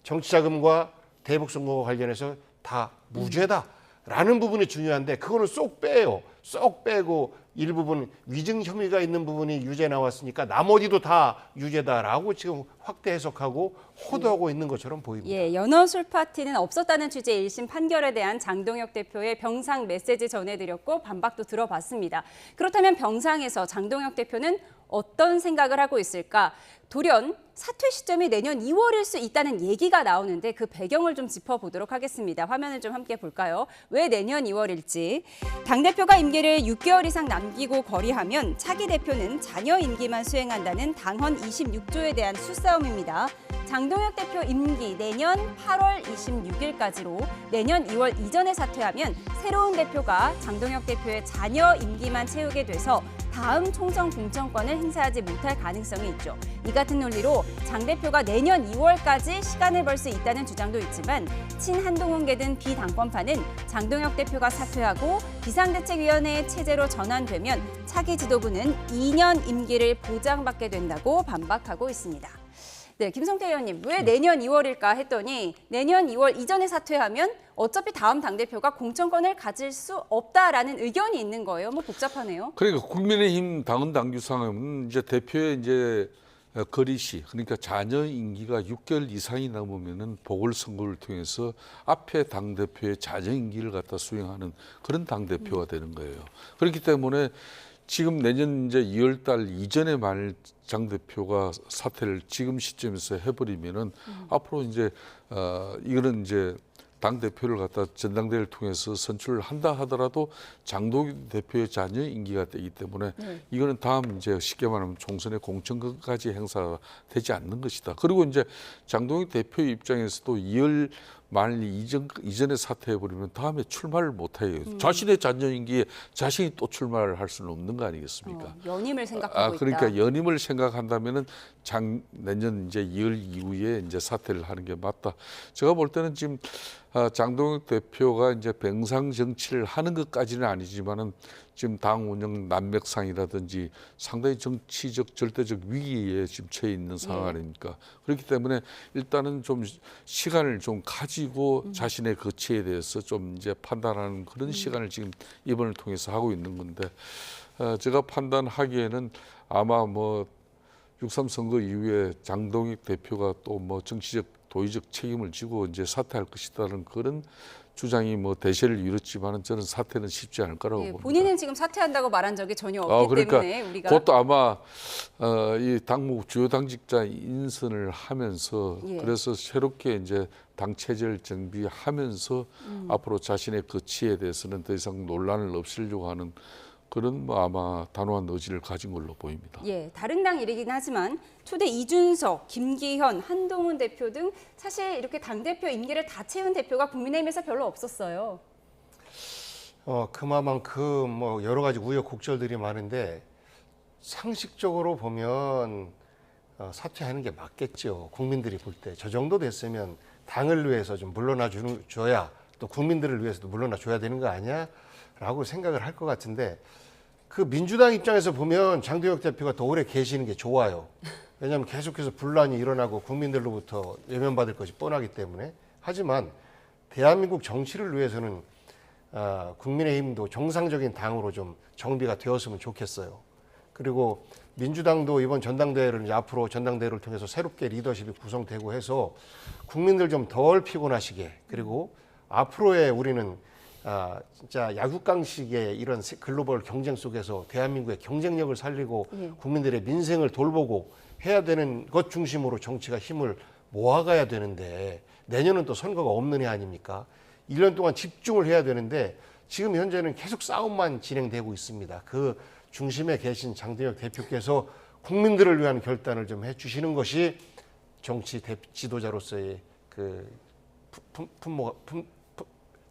정치자금과 대북선거와 관련해서 다 무죄다라는 부분이 중요한데, 그거는 쏙 빼요. 쏙 빼고 일부분 위증 혐의가 있는 부분이 유죄 나왔으니까 나머지도 다 유죄다라고 지금 확대 해석하고 호도하고 있는 것처럼 보입니다. 예, 연어술 파티는 없었다는 취지의 1심 판결에 대한 장동혁 대표의 병상 메시지 전해드렸고 반박도 들어봤습니다. 그렇다면 병상에서 장동혁 대표는 어떤 생각을 하고 있을까? 돌연 사퇴 시점이 내년 2월일 수 있다는 얘기가 나오는데 그 배경을 좀 짚어보도록 하겠습니다. 화면을 좀 함께 볼까요? 왜 내년 2월일지. 당대표가 임기를 6개월 이상 남기고 거리하면 차기 대표는 자녀 임기만 수행한다는 당헌 26조에 대한 수싸움입니다. 장동혁 대표 임기 내년 8월 26일까지로 내년 2월 이전에 사퇴하면 새로운 대표가 장동혁 대표의 자녀 임기만 채우게 돼서 다음 총선 공천권을 행사하지 못할 가능성이 있죠. 이 같은 논리로 장 대표가 내년 2월까지 시간을 벌 수 있다는 주장도 있지만 친한동훈계든 비당권파는 장동혁 대표가 사퇴하고 비상대책위원회 체제로 전환되면 차기 지도부는 2년 임기를 보장받게 된다고 반박하고 있습니다. 네, 김성태 의원님, 왜 내년 2월일까 했더니 내년 2월 이전에 사퇴하면 어차피 다음 당대표가 공천권을 가질 수 없다라는 의견이 있는 거예요. 뭐 복잡하네요. 그러니까 국민의힘 당헌 당규상은 이제 대표의 이제 거리시, 그러니까 자녀 임기가 6개월 이상이 넘으면은 보궐선거를 통해서 앞에 당대표의 자녀 임기를 갖다 수행하는 그런 당대표가 되는 거예요. 그렇기 때문에 지금 내년 이제 2월 달 이전에 만일 장 대표가 사퇴를 지금 시점에서 해버리면은 앞으로 이제 이거는 이제 당 대표를 갖다 전당대회를 통해서 선출을 한다 하더라도 장동혁 대표의 자녀 임기가 되기 때문에 이거는 다음 이제 쉽게 말하면 총선의 공천권까지 행사되지 않는 것이다. 그리고 이제 장동혁 대표 입장에서도 2월 말 이전에 사퇴해버리면 다음에 출마를 못해요. 자신의 자녀 임기에 자신이 또 출마를 할 수는 없는 거 아니겠습니까? 연임을 생각하고 그러니까 있다. 연임을 생각한다면은 내년 이제 2월 이후에 이제 사퇴를 하는 게 맞다. 제가 볼 때는 지금 장동혁 대표가 이제 병상 정치를 하는 것까지는 아니지만은 지금 당 운영 난맥상이라든지 상당히 정치적 절대적 위기에 지금 처해 있는 상황 아닙니까? 그렇기 때문에 일단은 좀 시간을 좀 가지고 자신의 거취에 대해서 좀 이제 판단하는 그런 시간을 지금 이번을 통해서 하고 있는 건데, 제가 판단하기에는 아마 뭐 6.3 선거 이후에 장동혁 대표가 또 뭐 정치적 도의적 책임을 지고 이제 사퇴할 것이라는 그런 주장이 뭐 대세를 이뤘지만은 저는 사퇴는 쉽지 않을 거라고 봅니다. 본인은 지금 사퇴한다고 말한 적이 전혀 없기 그러니까 때문에 우리가 그것도 아마 이 당무 주요 당직자 인선을 하면서 그래서 새롭게 이제 당 체제를 정비하면서 앞으로 자신의 거취에 대해서는 더 이상 논란을 없애려고 하는 그런 뭐 아마 단호한 의지를 가진 걸로 보입니다. 예, 다른 당 일이긴 하지만 초대 이준석, 김기현, 한동훈 대표 등 사실 이렇게 당대표 임기를 다 채운 대표가 국민의힘에서 별로 없었어요. 그만큼 뭐 여러 가지 우여곡절들이 많은데 상식적으로 보면 사퇴하는 게 맞겠죠. 국민들이 볼 때 저 정도 됐으면 당을 위해서 좀 물러나 줘야 또 국민들을 위해서도 물러나 줘야 되는 거 아니야? 라고 생각을 할 것 같은데, 그 민주당 입장에서 보면 장동혁 대표가 더 오래 계시는 게 좋아요. 왜냐하면 계속해서 분란이 일어나고 국민들로부터 외면받을 것이 뻔하기 때문에. 하지만 대한민국 정치를 위해서는 국민의힘도 정상적인 당으로 좀 정비가 되었으면 좋겠어요. 그리고 민주당도 이번 전당대회를 이제 앞으로 전당대회를 통해서 새롭게 리더십이 구성되고 해서 국민들 좀 덜 피곤하시게, 그리고 앞으로의 우리는 진짜 야구강식의 이런 글로벌 경쟁 속에서 대한민국의 경쟁력을 살리고 국민들의 민생을 돌보고 해야 되는 것 중심으로 정치가 힘을 모아가야 되는데, 내년은 또 선거가 없는 해 아닙니까? 1년 동안 집중을 해야 되는데 지금 현재는 계속 싸움만 진행되고 있습니다. 그 중심에 계신 장동혁 대표께서 국민들을 위한 결단을 좀 해주시는 것이 정치 지도자로서의 그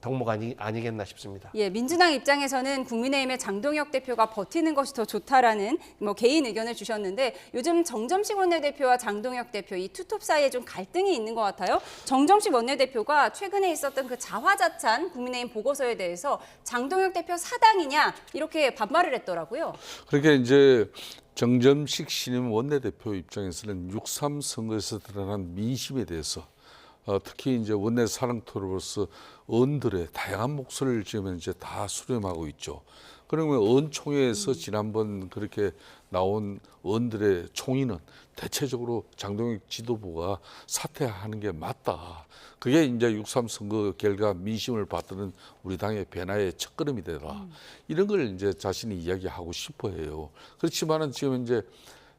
덕목 아니겠나 싶습니다. 예, 민주당 입장에서는 국민의힘의 장동혁 대표가 버티는 것이 더 좋다라는 개인 의견을 주셨는데 요즘 정점식 원내대표와 장동혁 대표 이 투톱 사이에 좀 갈등이 있는 것 같아요. 정점식 원내대표가 최근에 있었던 그 자화자찬 국민의힘 보고서에 대해서 장동혁 대표 사당이냐 이렇게 반발을 했더라고요. 그러니까 이제 정점식 신임 원내대표 입장에서는 6.3 선거에서 드러난 민심에 대해서 특히 이제 원내 사령토로서 의원들의 다양한 목소리를 지금 이제 다 수렴하고 있죠. 그러면 의원총회에서 지난번 그렇게 나온 의원들의 총의는 대체적으로 장동혁 지도부가 사퇴하는 게 맞다. 그게 이제 6.3 선거 결과 민심을 받드는 우리 당의 변화의 첫걸음이 되라. 이런 걸 이제 자신이 이야기하고 싶어 해요. 그렇지만은 지금 이제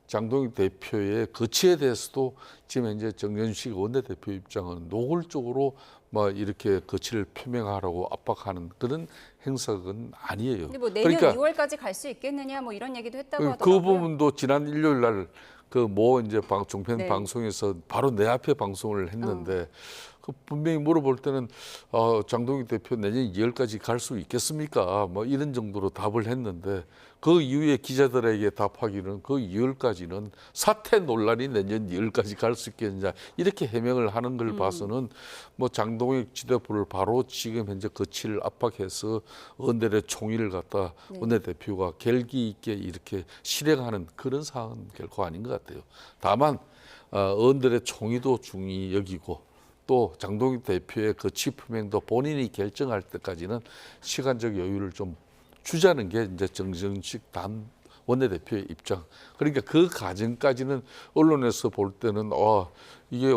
장동혁 대표의 거취에 대해서도 지금 현재 정점식 원내대표 입장은 노골적으로 이렇게 거취를 표명하라고 압박하는 그런 행사는 아니에요. 근데 내년 2월까지 갈 수 있겠느냐 이런 얘기도 했다고 하더라고요. 그 부분도 지난 일요일 날 이제 종편 방송에서 바로 내 앞에 방송을 했는데 분명히 물어볼 때는 장동혁 대표 내년 2월까지 갈 수 있겠습니까? 이런 정도로 답을 했는데 그 이후에 기자들에게 답하기는 그 2월까지는 사퇴 논란이 내년 2월까지 갈 수 있겠느냐 이렇게 해명을 하는 걸 봐서는 장동혁 지도부를 바로 지금 현재 거취를 압박해서 의원들의 총의를 갖다 원내대표가 결기 있게 이렇게 실행하는 그런 상황은 결코 아닌 것 같아요. 다만 의원들의 총의도 중히 여기고 또 장동혁 대표의 거취 표명도 본인이 결정할 때까지는 시간적 여유를 좀 주자는 게 이제 정점식 원내대표의 입장. 그러니까 그 과정까지는 언론에서 볼 때는 이게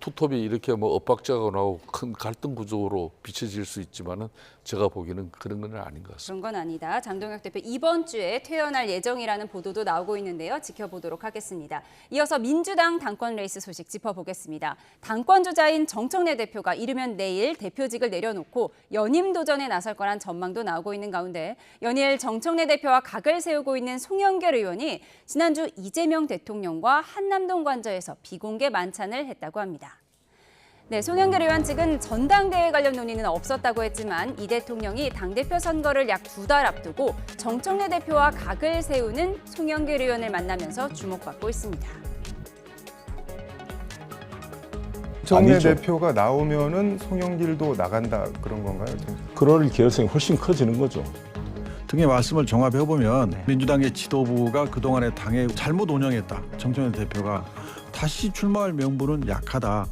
투톱이 이렇게 엇박자가 나오고 큰 갈등 구조로 비춰질 수 있지만은 제가 보기에는 그런 건 아닌 것 같습니다. 그런 건 아니다. 장동혁 대표 이번 주에 퇴연할 예정이라는 보도도 나오고 있는데요. 지켜보도록 하겠습니다. 이어서 민주당 당권 레이스 소식 짚어보겠습니다. 당권 주자인 정청래 대표가 이르면 내일 대표직을 내려놓고 연임 도전에 나설 거란 전망도 나오고 있는 가운데 연일 정청래 대표와 각을 세우고 있는 송영길 의원이 지난주 이재명 대통령과 한남동 관저에서 비공개 만찬을 했다고 합니다. 송영길 의원 측은 전당대회 관련 논의는 없었다고 했지만 이 대통령이 당대표 선거를 약 2달 앞두고 정청래 대표와 각을 세우는 송영길 의원을 만나면서 주목받고 있습니다. 정청래 대표가 나오면은 송영길도 나간다 그런 건가요? 그럴 개연성이 훨씬 커지는 거죠. 등의 말씀을 종합해보면 민주당의 지도부가 그동안의 당에 잘못 운영했다. 정청래 대표가 다시 출마할 명분은 약하다.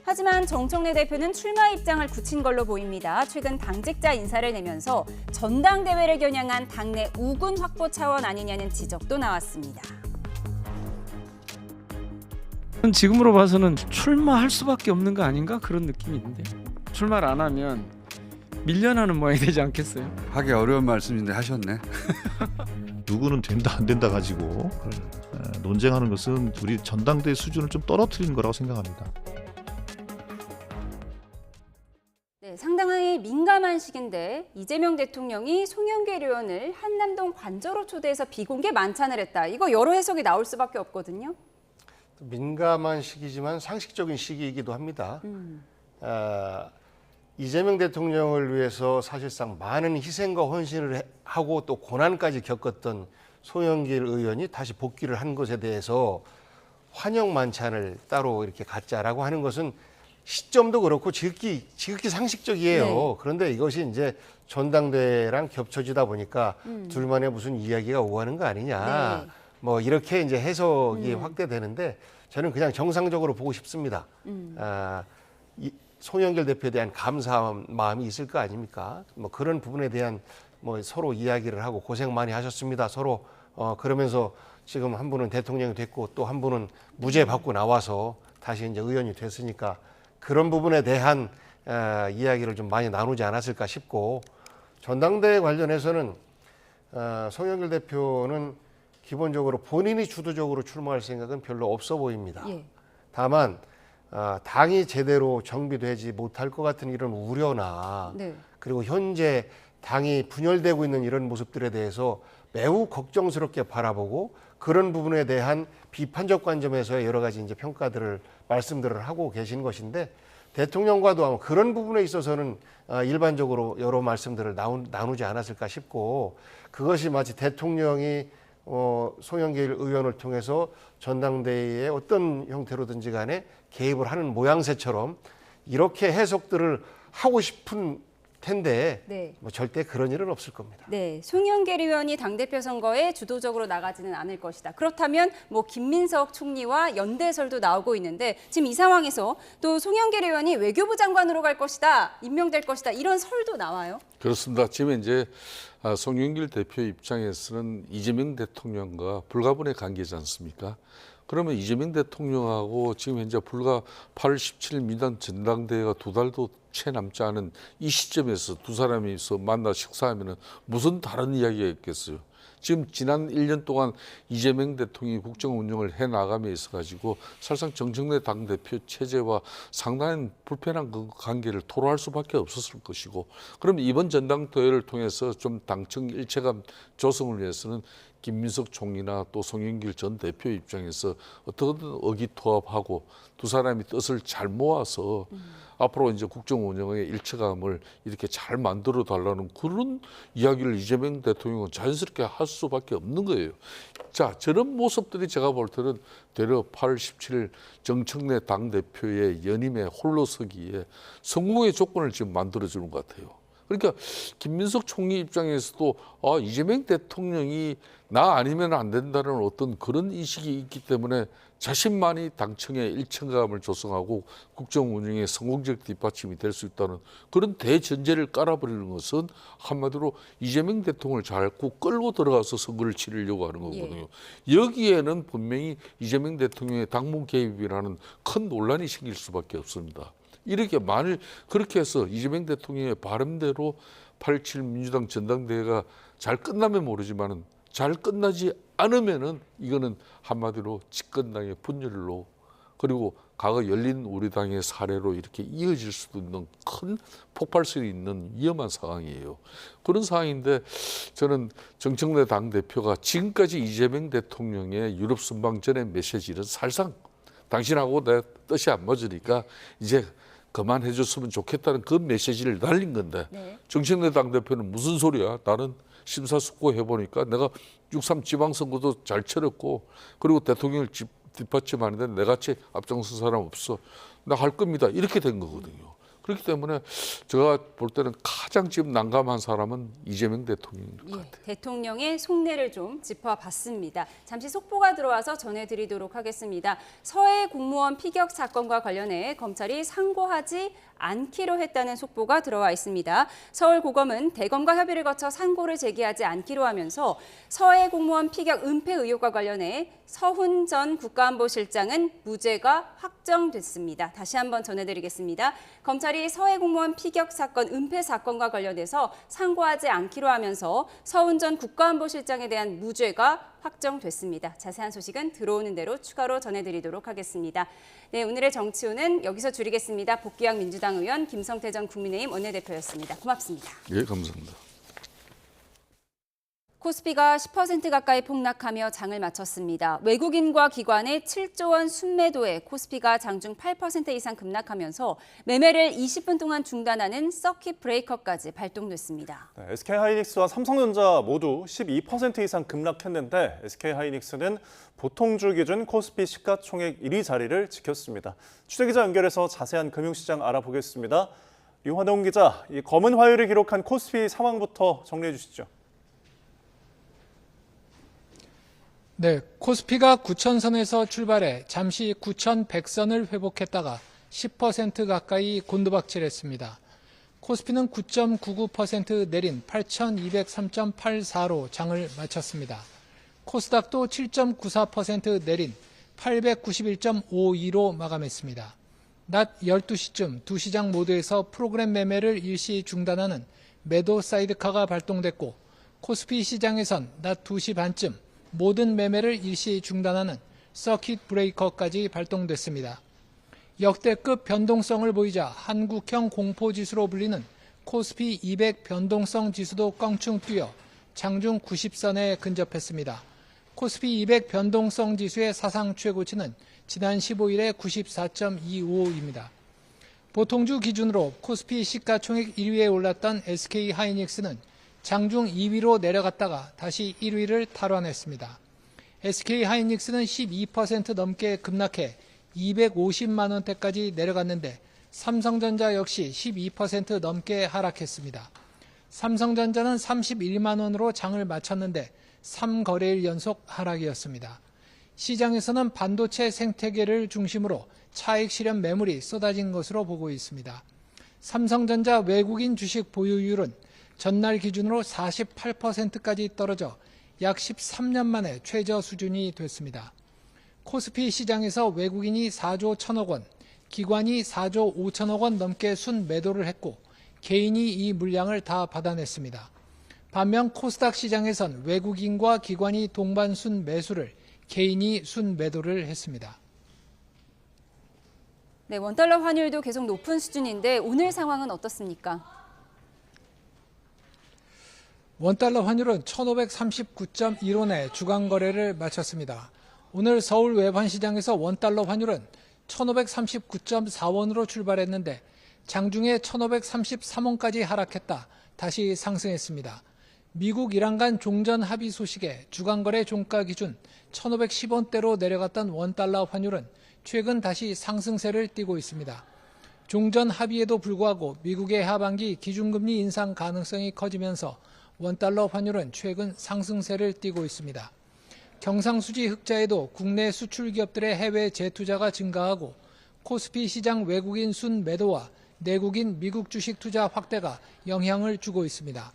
하지만 정청래 대표는 출마 입장을 굳힌 걸로 보입니다. 최근 당직자 인사를 내면서 전당대회를 겨냥한 당내 우군 확보 차원 아니냐는 지적도 나왔습니다. 지금으로 봐서는 출마할 수밖에 없는 거 아닌가 그런 느낌이 있는데 출마를 안 하면 밀려나는 모양이 되지 않겠어요? 하기 어려운 말씀인데 하셨네. 누구는 된다 안 된다 가지고 논쟁하는 것은 우리 전당대회 수준을 좀 떨어뜨리는 거라고 생각합니다. 상당히 민감한 시기인데 이재명 대통령이 송영길 의원을 한남동 관저로 초대해서 비공개 만찬을 했다. 이거 여러 해석이 나올 수밖에 없거든요. 민감한 시기지만 상식적인 시기이기도 합니다. 이재명 대통령을 위해서 사실상 많은 희생과 헌신을 하고 또 고난까지 겪었던 송영길 의원이 다시 복귀를 한 것에 대해서 환영 만찬을 따로 이렇게 갖자라고 하는 것은 시점도 그렇고 지극히 상식적이에요. 네. 그런데 이것이 이제 전당대회랑 겹쳐지다 보니까 둘만의 무슨 이야기가 오가는 거 아니냐. 네. 이렇게 이제 해석이 확대되는데 저는 그냥 정상적으로 보고 싶습니다. 송영길 대표에 대한 감사한 마음이 있을 거 아닙니까? 그런 부분에 대한 서로 이야기를 하고 고생 많이 하셨습니다. 서로 그러면서 지금 한 분은 대통령이 됐고 또 한 분은 무죄 받고 나와서 다시 이제 의원이 됐으니까 그런 부분에 대한 이야기를 좀 많이 나누지 않았을까 싶고 전당대회 관련해서는 송영길 대표는 기본적으로 본인이 주도적으로 출마할 생각은 별로 없어 보입니다. 다만 당이 제대로 정비되지 못할 것 같은 이런 우려나 그리고 현재 당이 분열되고 있는 이런 모습들에 대해서 매우 걱정스럽게 바라보고 그런 부분에 대한 비판적 관점에서의 여러 가지 이제 평가들을 말씀들을 하고 계신 것인데 대통령과도 아마 그런 부분에 있어서는 일반적으로 여러 말씀들을 나누지 않았을까 싶고 그것이 마치 대통령이 송영길 의원을 통해서 전당대회에 어떤 형태로든지 간에 개입을 하는 모양새처럼 이렇게 해석들을 하고 싶은 텐데 네. 뭐 절대 그런 일은 없을 겁니다. 네, 송영길 의원이 당대표 선거에 주도적으로 나가지는 않을 것이다. 그렇다면 뭐 김민석 총리와 연대설도 나오고 있는데 지금 이 상황에서 또 송영길 의원이 외교부 장관으로 갈 것이다, 임명될 것이다 이런 설도 나와요. 그렇습니다. 지금 이제 송영길 대표 입장에서는 이재명 대통령과 불가분의 관계지 않습니까? 그러면 이재명 대통령하고 지금 현재 불과 8월 17일 민주당 전당대회가 2달도 채 남지 않은 이 시점에서 두 사람이서 만나 식사하면 무슨 다른 이야기가 있겠어요. 지금 지난 1년 동안 이재명 대통령이 국정 운영을 해나감에 있어가지고 사실상 정청래 당대표 체제와 상당한 불편한 그 관계를 토로할 수밖에 없었을 것이고 그럼 이번 전당대회를 통해서 좀 당청 일체감 조성을 위해서는 김민석 총리나 또 송영길 전 대표 입장에서 어떻게든 의기투합하고 두 사람이 뜻을 잘 모아서 앞으로 이제 국정 운영의 일체감을 이렇게 잘 만들어 달라는 그런 이야기를 이재명 대통령은 자연스럽게 할 수밖에 없는 거예요. 자, 저런 모습들이 제가 볼 때는 되려 8월 17일 정청래 당대표의 연임에 홀로서기에 성공의 조건을 지금 만들어주는 것 같아요. 그러니까 김민석 총리 입장에서도 이재명 대통령이 나 아니면 안 된다는 어떤 그런 인식이 있기 때문에 자신만이 당청의 일체감을 조성하고 국정 운영의 성공적 뒷받침이 될 수 있다는 그런 대전제를 깔아버리는 것은 한마디로 이재명 대통령을 자꾸 끌고 들어가서 선거를 치르려고 하는 거거든요. 여기에는 분명히 이재명 대통령의 당무 개입이라는 큰 논란이 생길 수밖에 없습니다. 이렇게 만일 그렇게 해서 이재명 대통령의 바람대로 8.7 민주당 전당대회가 잘 끝나면 모르지만은 잘 끝나지 않으면은 이거는 한마디로 집권당의 분열로 그리고 과거 열린 우리당의 사례로 이렇게 이어질 수도 있는 큰 폭발성이 있는 위험한 상황이에요. 그런 상황인데 저는 정청래 당대표가 지금까지 이재명 대통령의 유럽 순방 전의 메시지는 사실상 당신하고 내 뜻이 안 맞으니까 이제 그만해 줬으면 좋겠다는 그 메시지를 날린 건데 정청래 당대표는 무슨 소리야. 나는 심사숙고해보니까 내가 6.3 지방선거도 잘 치렀고 그리고 대통령을 뒷받침하는데 내같이 앞장선 사람 없어. 나 할 겁니다. 이렇게 된 거거든요. 그렇기 때문에 제가 볼 때는 가장 지금 난감한 사람은 이재명 대통령인 것 같아요. 대통령의 속내를 좀 짚어봤습니다. 잠시 속보가 들어와서 전해드리도록 하겠습니다. 서해 공무원 피격 사건과 관련해 검찰이 상고하지 않기로 했다는 속보가 들어와 있습니다. 서울고검은 대검과 협의를 거쳐 상고를 제기하지 않기로 하면서 서해 공무원 피격 은폐 의혹과 관련해 서훈 전 국가안보실장은 무죄가 확정됐습니다. 다시 한번 전해드리겠습니다. 검찰이 서해 공무원 피격 사건 은폐 사건과 관련해서 상고하지 않기로 하면서 서훈 전 국가안보실장에 대한 무죄가 확정됐습니다. 자세한 소식은 들어오는 대로 추가로 전해드리도록 하겠습니다. 네, 오늘의 정치호는 여기서 줄이겠습니다. 복귀학 민주당 의원 김성태 전 국민의힘 원내대표였습니다. 고맙습니다. 예, 감사합니다. 코스피가 10% 가까이 폭락하며 장을 마쳤습니다. 외국인과 기관의 7조 원 순매도에 코스피가 장중 8% 이상 급락하면서 매매를 20분 동안 중단하는 서킷 브레이커까지 발동됐습니다. 네, SK하이닉스와 삼성전자 모두 12% 이상 급락했는데 SK하이닉스는 보통주 기준 코스피 시가총액 1위 자리를 지켰습니다. 취재기자 연결해서 자세한 금융시장 알아보겠습니다. 류화동 기자, 이 검은 화요일을 기록한 코스피 상황부터 정리해 주시죠. 네, 코스피가 9,000선에서 출발해 잠시 9,100선을 회복했다가 10% 가까이 곤두박질했습니다. 코스피는 9.99% 내린 8,203.84로 장을 마쳤습니다. 코스닥도 7.94% 내린 891.52로 마감했습니다. 낮 12시쯤 두 시장 모두에서 프로그램 매매를 일시 중단하는 매도 사이드카가 발동됐고 코스피 시장에선 낮 2시 반쯤 모든 매매를 일시 중단하는 서킷 브레이커까지 발동됐습니다. 역대급 변동성을 보이자 한국형 공포지수로 불리는 코스피 200 변동성 지수도 껑충 뛰어 장중 90선에 근접했습니다. 코스피 200 변동성 지수의 사상 최고치는 지난 15일에 94.25입니다. 보통주 기준으로 코스피 시가총액 1위에 올랐던 SK하이닉스는 장중 2위로 내려갔다가 다시 1위를 탈환했습니다. SK하이닉스는 12% 넘게 급락해 250만 원대까지 내려갔는데 삼성전자 역시 12% 넘게 하락했습니다. 삼성전자는 31만 원으로 장을 마쳤는데 3거래일 연속 하락이었습니다. 시장에서는 반도체 생태계를 중심으로 차익 실현 매물이 쏟아진 것으로 보고 있습니다. 삼성전자 외국인 주식 보유율은 전날 기준으로 48%까지 떨어져 약 13년 만에 최저 수준이 됐습니다. 코스피 시장에서 외국인이 4조 1천억 원, 기관이 4조 5천억 원 넘게 순매도를 했고 개인이 이 물량을 다 받아냈습니다. 반면 코스닥 시장에선 외국인과 기관이 동반 순매수를, 개인이 순매도를 했습니다. 네, 원달러 환율도 계속 높은 수준인데 오늘 상황은 어떻습니까? 원달러 환율은 1539.15에 주간 거래를 마쳤습니다. 오늘 서울 외환시장에서 원달러 환율은 1539.4원으로 출발했는데 장중에 1533원까지 하락했다 다시 상승했습니다. 미국 이란 간 종전 합의 소식에 주간 거래 종가 기준 1510원대로 내려갔던 원달러 환율은 최근 다시 상승세를 띠고 있습니다. 종전 합의에도 불구하고 미국의 하반기 기준금리 인상 가능성이 커지면서 원달러 환율은 최근 상승세를 띠고 있습니다. 경상수지 흑자에도 국내 수출 기업들의 해외 재투자가 증가하고 코스피 시장 외국인 순매도와 내국인 미국 주식 투자 확대가 영향을 주고 있습니다.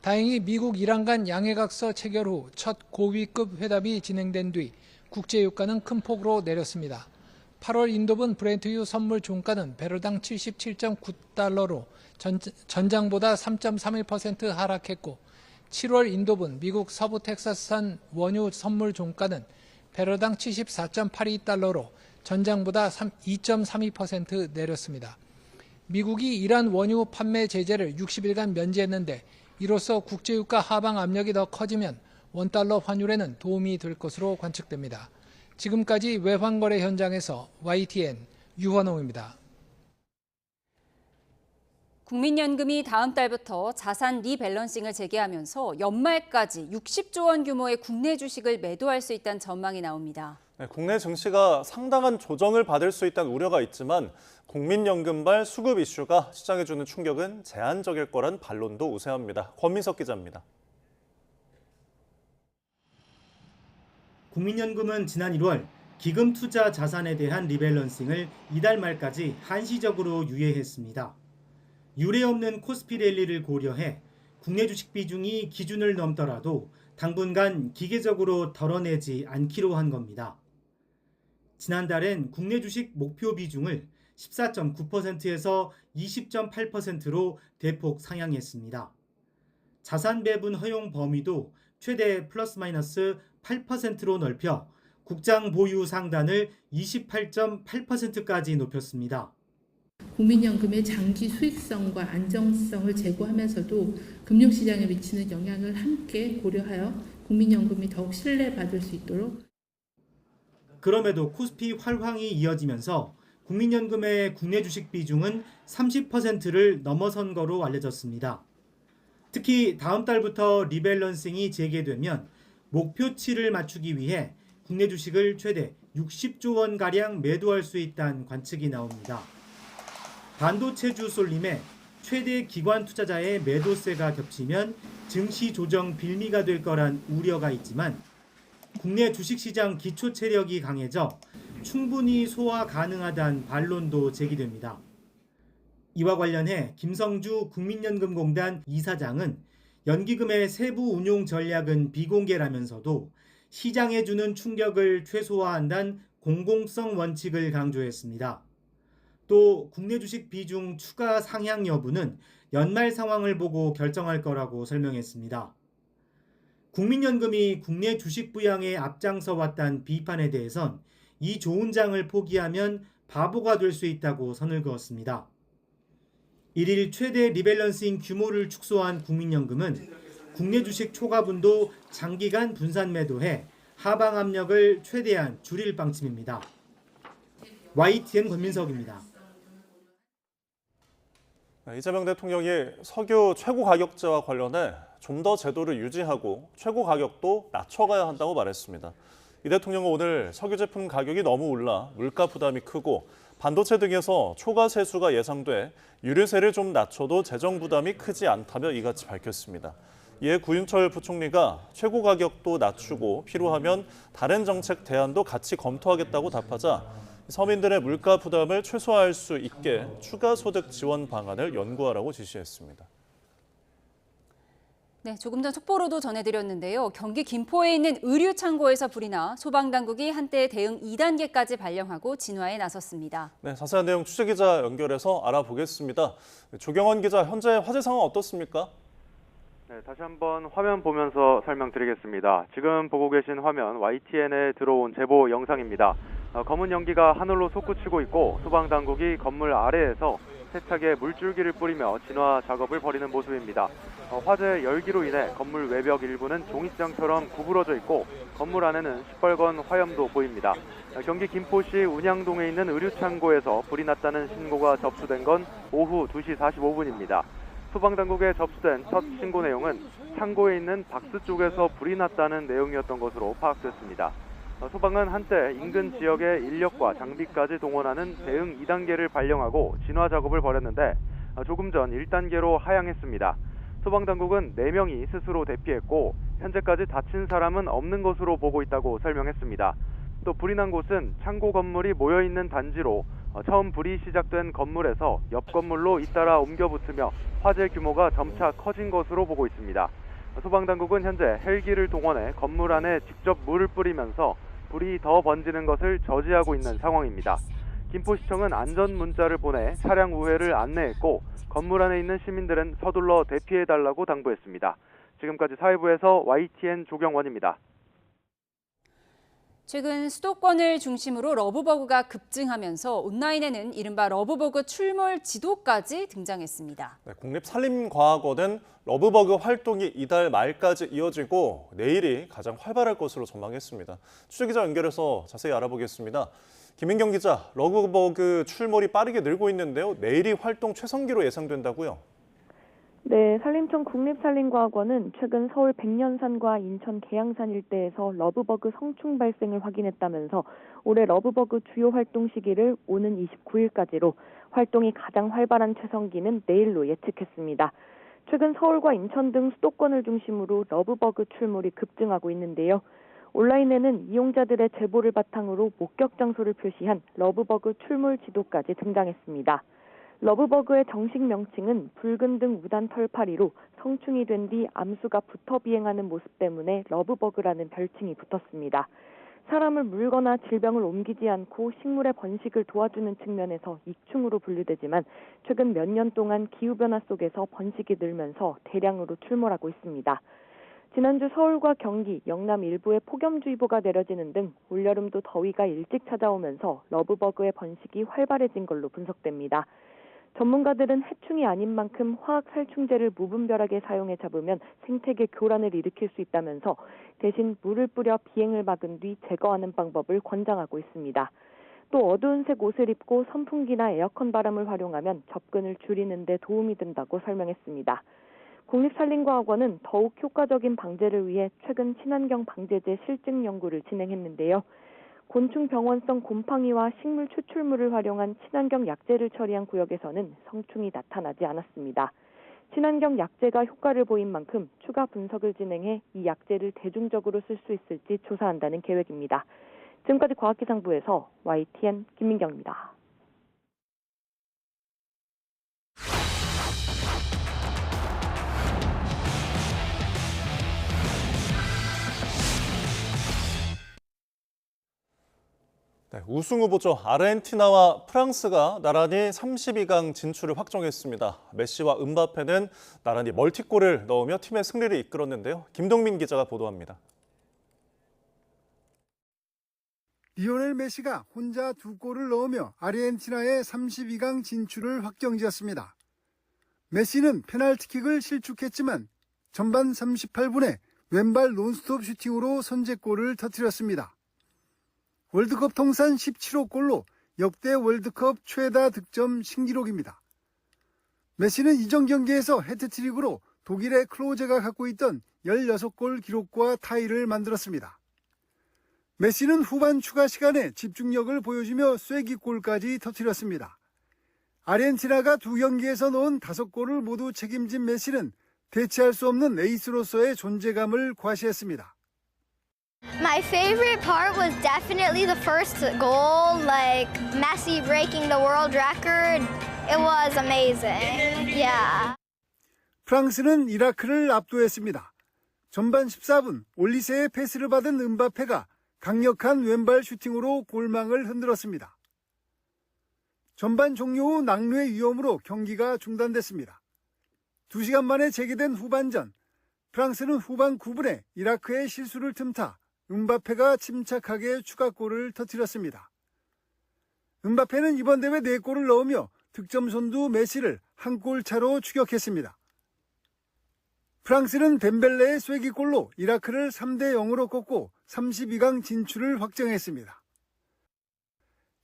다행히 미국 이란 간 양해각서 체결 후 첫 고위급 회담이 진행된 뒤 국제유가는 큰 폭으로 내렸습니다. 8월 인도분 브렌트유 선물 종가는 배럴당 77.9달러로 전장보다 3.31% 하락했고 7월 인도분 미국 서부 텍사스산 원유 선물 종가는 배럴당 74.82달러로 전장보다 2.32% 내렸습니다. 미국이 이란 원유 판매 제재를 60일간 면제했는데 이로써 국제유가 하방 압력이 더 커지면 원달러 환율에는 도움이 될 것으로 관측됩니다. 지금까지 외환거래 현장에서 YTN 유환홍입니다. 국민연금이 다음 달부터 자산 리밸런싱을 재개하면서 연말까지 60조 원 규모의 국내 주식을 매도할 수 있다는 전망이 나옵니다. 네, 국내 증시가 상당한 조정을 받을 수 있다는 우려가 있지만 국민연금발 수급 이슈가 시장에 주는 충격은 제한적일 거란 반론도 우세합니다. 권민석 기자입니다. 국민연금은 지난 1월 기금 투자 자산에 대한 리밸런싱을 이달 말까지 한시적으로 유예했습니다. 유례 없는 코스피 랠리를 고려해 국내 주식 비중이 기준을 넘더라도 당분간 기계적으로 덜어내지 않기로 한 겁니다. 지난달엔 국내 주식 목표 비중을 14.9%에서 20.8%로 대폭 상향했습니다. 자산 배분 허용 범위도 최대 플러스 마이너스 8%로 넓혀 국장 보유 상단을 28.8%까지 높였습니다. 국민연금의 장기 수익성과 안정성을 제고하면서도 금융시장에 미치는 영향을 함께 고려하여 국민연금이 더욱 신뢰받을 수 있도록. 그럼에도 코스피 활황이 이어지면서 국민연금의 국내 주식 비중은 30%를 넘어선 거로 알려졌습니다. 특히 다음 달부터 리밸런싱이 재개되면 목표치를 맞추기 위해 국내 주식을 최대 60조 원가량 매도할 수 있다는 관측이 나옵니다. 반도체주 쏠림에 최대 기관 투자자의 매도세가 겹치면 증시 조정 빌미가 될 거란 우려가 있지만 국내 주식시장 기초 체력이 강해져 충분히 소화 가능하다는 반론도 제기됩니다. 이와 관련해 김성주 국민연금공단 이사장은 연기금의 세부 운용 전략은 비공개라면서도 시장에 주는 충격을 최소화한다는 공공성 원칙을 강조했습니다. 또 국내 주식 비중 추가 상향 여부는 연말 상황을 보고 결정할 거라고 설명했습니다. 국민연금이 국내 주식 부양에 앞장서 왔다는 비판에 대해선 이 좋은 장을 포기하면 바보가 될 수 있다고 선을 그었습니다. 1일 최대 리밸런싱 규모를 축소한 국민연금은 국내 주식 초과분도 장기간 분산 매도해 하방 압력을 최대한 줄일 방침입니다. YTN 권민석입니다. 이재명 대통령이 석유 최고 가격제와 관련해 좀 더 제도를 유지하고 최고 가격도 낮춰가야 한다고 말했습니다. 이 대통령은 오늘 석유 제품 가격이 너무 올라 물가 부담이 크고 반도체 등에서 초과 세수가 예상돼 유류세를 좀 낮춰도 재정 부담이 크지 않다며 이같이 밝혔습니다. 이에 구윤철 부총리가 최고 가격도 낮추고 필요하면 다른 정책 대안도 같이 검토하겠다고 답하자 서민들의 물가 부담을 최소화할 수 있게 추가 소득 지원 방안을 연구하라고 지시했습니다. 네, 조금 전 속보로도 전해드렸는데요. 경기 김포에 있는 의류 창고에서 불이 나 소방당국이 한때 대응 2단계까지 발령하고 진화에 나섰습니다. 네, 자세한 내용 취재기자 연결해서 알아보겠습니다. 조경원 기자, 현재 화재 상황 어떻습니까? 네, 다시 한번 화면 보면서 설명드리겠습니다. 지금 보고 계신 화면 YTN에 들어온 제보 영상입니다. 검은 연기가 하늘로 솟구치고 있고 소방당국이 건물 아래에서 세차게 물줄기를 뿌리며 진화 작업을 벌이는 모습입니다. 화재 열기로 인해 건물 외벽 일부는 종이장처럼 구부러져 있고 건물 안에는 시뻘건 화염도 보입니다. 경기 김포시 운양동에 있는 의류창고에서 불이 났다는 신고가 접수된 건 오후 2시 45분입니다. 소방당국에 접수된 첫 신고 내용은 창고에 있는 박스 쪽에서 불이 났다는 내용이었던 것으로 파악됐습니다. 소방은 한때 인근 지역의 인력과 장비까지 동원하는 대응 2단계를 발령하고 진화 작업을 벌였는데 조금 전 1단계로 하향했습니다. 소방당국은 4명이 스스로 대피했고 현재까지 다친 사람은 없는 것으로 보고 있다고 설명했습니다. 또 불이 난 곳은 창고 건물이 모여있는 단지로 처음 불이 시작된 건물에서 옆 건물로 잇따라 옮겨 붙으며 화재 규모가 점차 커진 것으로 보고 있습니다. 소방당국은 현재 헬기를 동원해 건물 안에 직접 물을 뿌리면서 불이 더 번지는 것을 저지하고 있는 상황입니다. 김포시청은 안전 문자를 보내 차량 우회를 안내했고 건물 안에 있는 시민들은 서둘러 대피해달라고 당부했습니다. 지금까지 사회부에서 YTN 조경원입니다. 최근 수도권을 중심으로 러브버그가 급증하면서 온라인에는 이른바 러브버그 출몰 지도까지 등장했습니다. 네, 국립산림과학원은 러브버그 활동이 이달 말까지 이어지고 내일이 가장 활발할 것으로 전망했습니다. 취재기자 연결해서 자세히 알아보겠습니다. 김민경 기자, 러브버그 출몰이 빠르게 늘고 있는데요. 내일이 활동 최성기로 예상된다고요? 네, 산림청 국립산림과학원은 최근 서울 백년산과 인천 계양산 일대에서 러브버그 성충 발생을 확인했다면서 올해 러브버그 주요 활동 시기를 오는 29일까지로 활동이 가장 활발한 최성기는 내일로 예측했습니다. 최근 서울과 인천 등 수도권을 중심으로 러브버그 출몰이 급증하고 있는데요. 온라인에는 이용자들의 제보를 바탕으로 목격 장소를 표시한 러브버그 출몰 지도까지 등장했습니다. 러브버그의 정식 명칭은 붉은 등 우단 털파리로 성충이 된 뒤 암수가 붙어 비행하는 모습 때문에 러브버그라는 별칭이 붙었습니다. 사람을 물거나 질병을 옮기지 않고 식물의 번식을 도와주는 측면에서 익충으로 분류되지만 최근 몇 년 동안 기후변화 속에서 번식이 늘면서 대량으로 출몰하고 있습니다. 지난주 서울과 경기, 영남 일부에 폭염주의보가 내려지는 등 올여름도 더위가 일찍 찾아오면서 러브버그의 번식이 활발해진 걸로 분석됩니다. 전문가들은 해충이 아닌 만큼 화학 살충제를 무분별하게 사용해 잡으면 생태계 교란을 일으킬 수 있다면서 대신 물을 뿌려 비행을 막은 뒤 제거하는 방법을 권장하고 있습니다. 또 어두운 색 옷을 입고 선풍기나 에어컨 바람을 활용하면 접근을 줄이는 데 도움이 된다고 설명했습니다. 국립산림과학원은 더욱 효과적인 방제를 위해 최근 친환경 방제제 실증 연구를 진행했는데요. 곤충 병원성 곰팡이와 식물 추출물을 활용한 친환경 약재를 처리한 구역에서는 성충이 나타나지 않았습니다. 친환경 약재가 효과를 보인 만큼 추가 분석을 진행해 이 약재를 대중적으로 쓸 수 있을지 조사한다는 계획입니다. 지금까지 과학기상부에서 YTN 김민경입니다. 네, 우승 후보죠. 아르헨티나와 프랑스가 나란히 32강 진출을 확정했습니다. 메시와 음바페는 나란히 멀티골을 넣으며 팀의 승리를 이끌었는데요. 김동민 기자가 보도합니다. 리오넬 메시가 혼자 2골을 넣으며 아르헨티나의 32강 진출을 확정지었습니다. 메시는 페널티킥을 실축했지만 전반 38분에 왼발 논스톱 슈팅으로 선제골을 터뜨렸습니다. 월드컵 통산 17호 골로 역대 월드컵 최다 득점 신기록입니다. 메시는 이전 경기에서 해트트릭으로 독일의 클로제가 갖고 있던 16골 기록과 타이를 만들었습니다. 메시는 후반 추가 시간에 집중력을 보여주며 쐐기골까지 터뜨렸습니다. 아르헨티나가 두 경기에서 넣은 5골을 모두 책임진 메시는 대체할 수 없는 에이스로서의 존재감을 과시했습니다. My favorite part was definitely the first goal, like Messi breaking the world record. It was amazing. Yeah. 프랑스는 이라크를 압도했습니다. 전반 14분 올리세의 패스를 받은 음바페가 강력한 왼발 슈팅으로 골망을 흔들었습니다. 전반 종료 후 낙뢰 위험으로 경기가 중단됐습니다. 2시간 만에 재개된 후반전, 프랑스는 후반 9분에 이라크의 실수를 틈타 음바페가 침착하게 추가골을 터뜨렸습니다. 음바페는 이번 대회 4골을 넣으며 득점 선두 메시를 한 골 차로 추격했습니다. 프랑스는 덴벨레의 쐐기골로 이라크를 3대0으로 꺾고 32강 진출을 확정했습니다.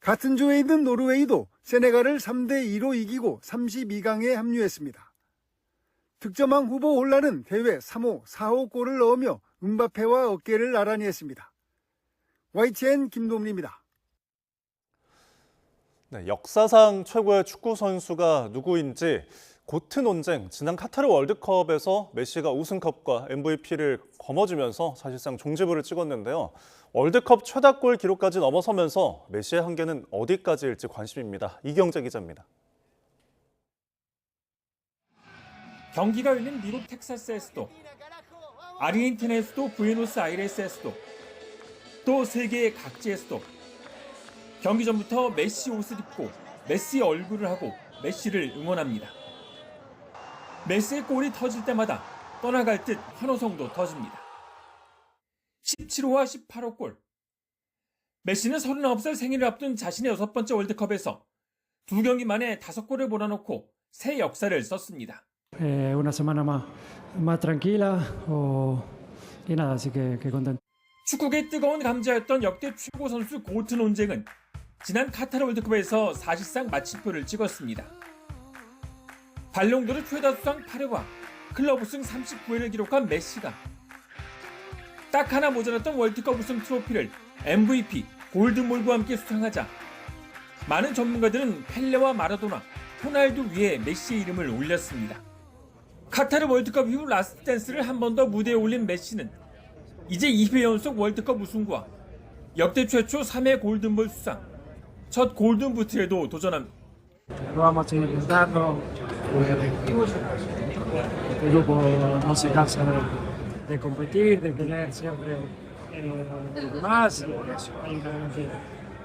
같은 조에 있는 노르웨이도 세네갈을 3대2로 이기고 32강에 합류했습니다. 득점왕 후보 혼란은 대회 3호, 4호 골을 넣으며 음바페와 어깨를 나란히 했습니다. YTN 김동민입니다. 네, 역사상 최고의 축구 선수가 누구인지 고트 논쟁, 지난 카타르 월드컵에서 메시가 우승컵과 MVP를 거머쥐면서 사실상 종지부를 찍었는데요. 월드컵 최다골 기록까지 넘어서면서 메시의 한계는 어디까지일지 관심입니다. 이경재 기자입니다. 경기가 열린 미국 텍사스의 수도, 아르헨티나의 수도 부에노스아이레스의 수도, 또 세계의 각지의 수도. 경기 전부터 메시 옷을 입고 메시의 얼굴을 하고 메시를 응원합니다. 메시의 골이 터질 때마다 떠나갈 듯 환호성도 터집니다. 17호와 18호 골. 메시는 39살 생일을 앞둔 자신의 6번째 월드컵에서 2경기 만에 5골을 몰아넣고 새 역사를 썼습니다. Una semana más tranquila y nada, así que contento. 축구계 뜨거운 감자였던 역대 최고 선수 고트 논쟁은 지난 카타르 월드컵에서 사실상 마침표를 찍었습니다. 발롱도르 최다 수상 8회와 클럽 우승 39회를 기록한 메시가 딱 하나 모자랐던 월드컵 우승 트로피를 MVP, 골든볼과 함께 수상하자 많은 전문가들은 펠레와 마라도나, 호날두 위에 메시의 이름을 올렸습니다. 카타르 월드컵 이후 라스트 댄스를 한 번 더 무대에 올린 메시는 이제 2회 연속 월드컵 우승과 역대 최초 3회 골든볼 수상, 첫 골든부트에도 도전합니다. Vamos a seguir intentando. El grupo no se cansa de competir, de tener siempre más. Hay realmente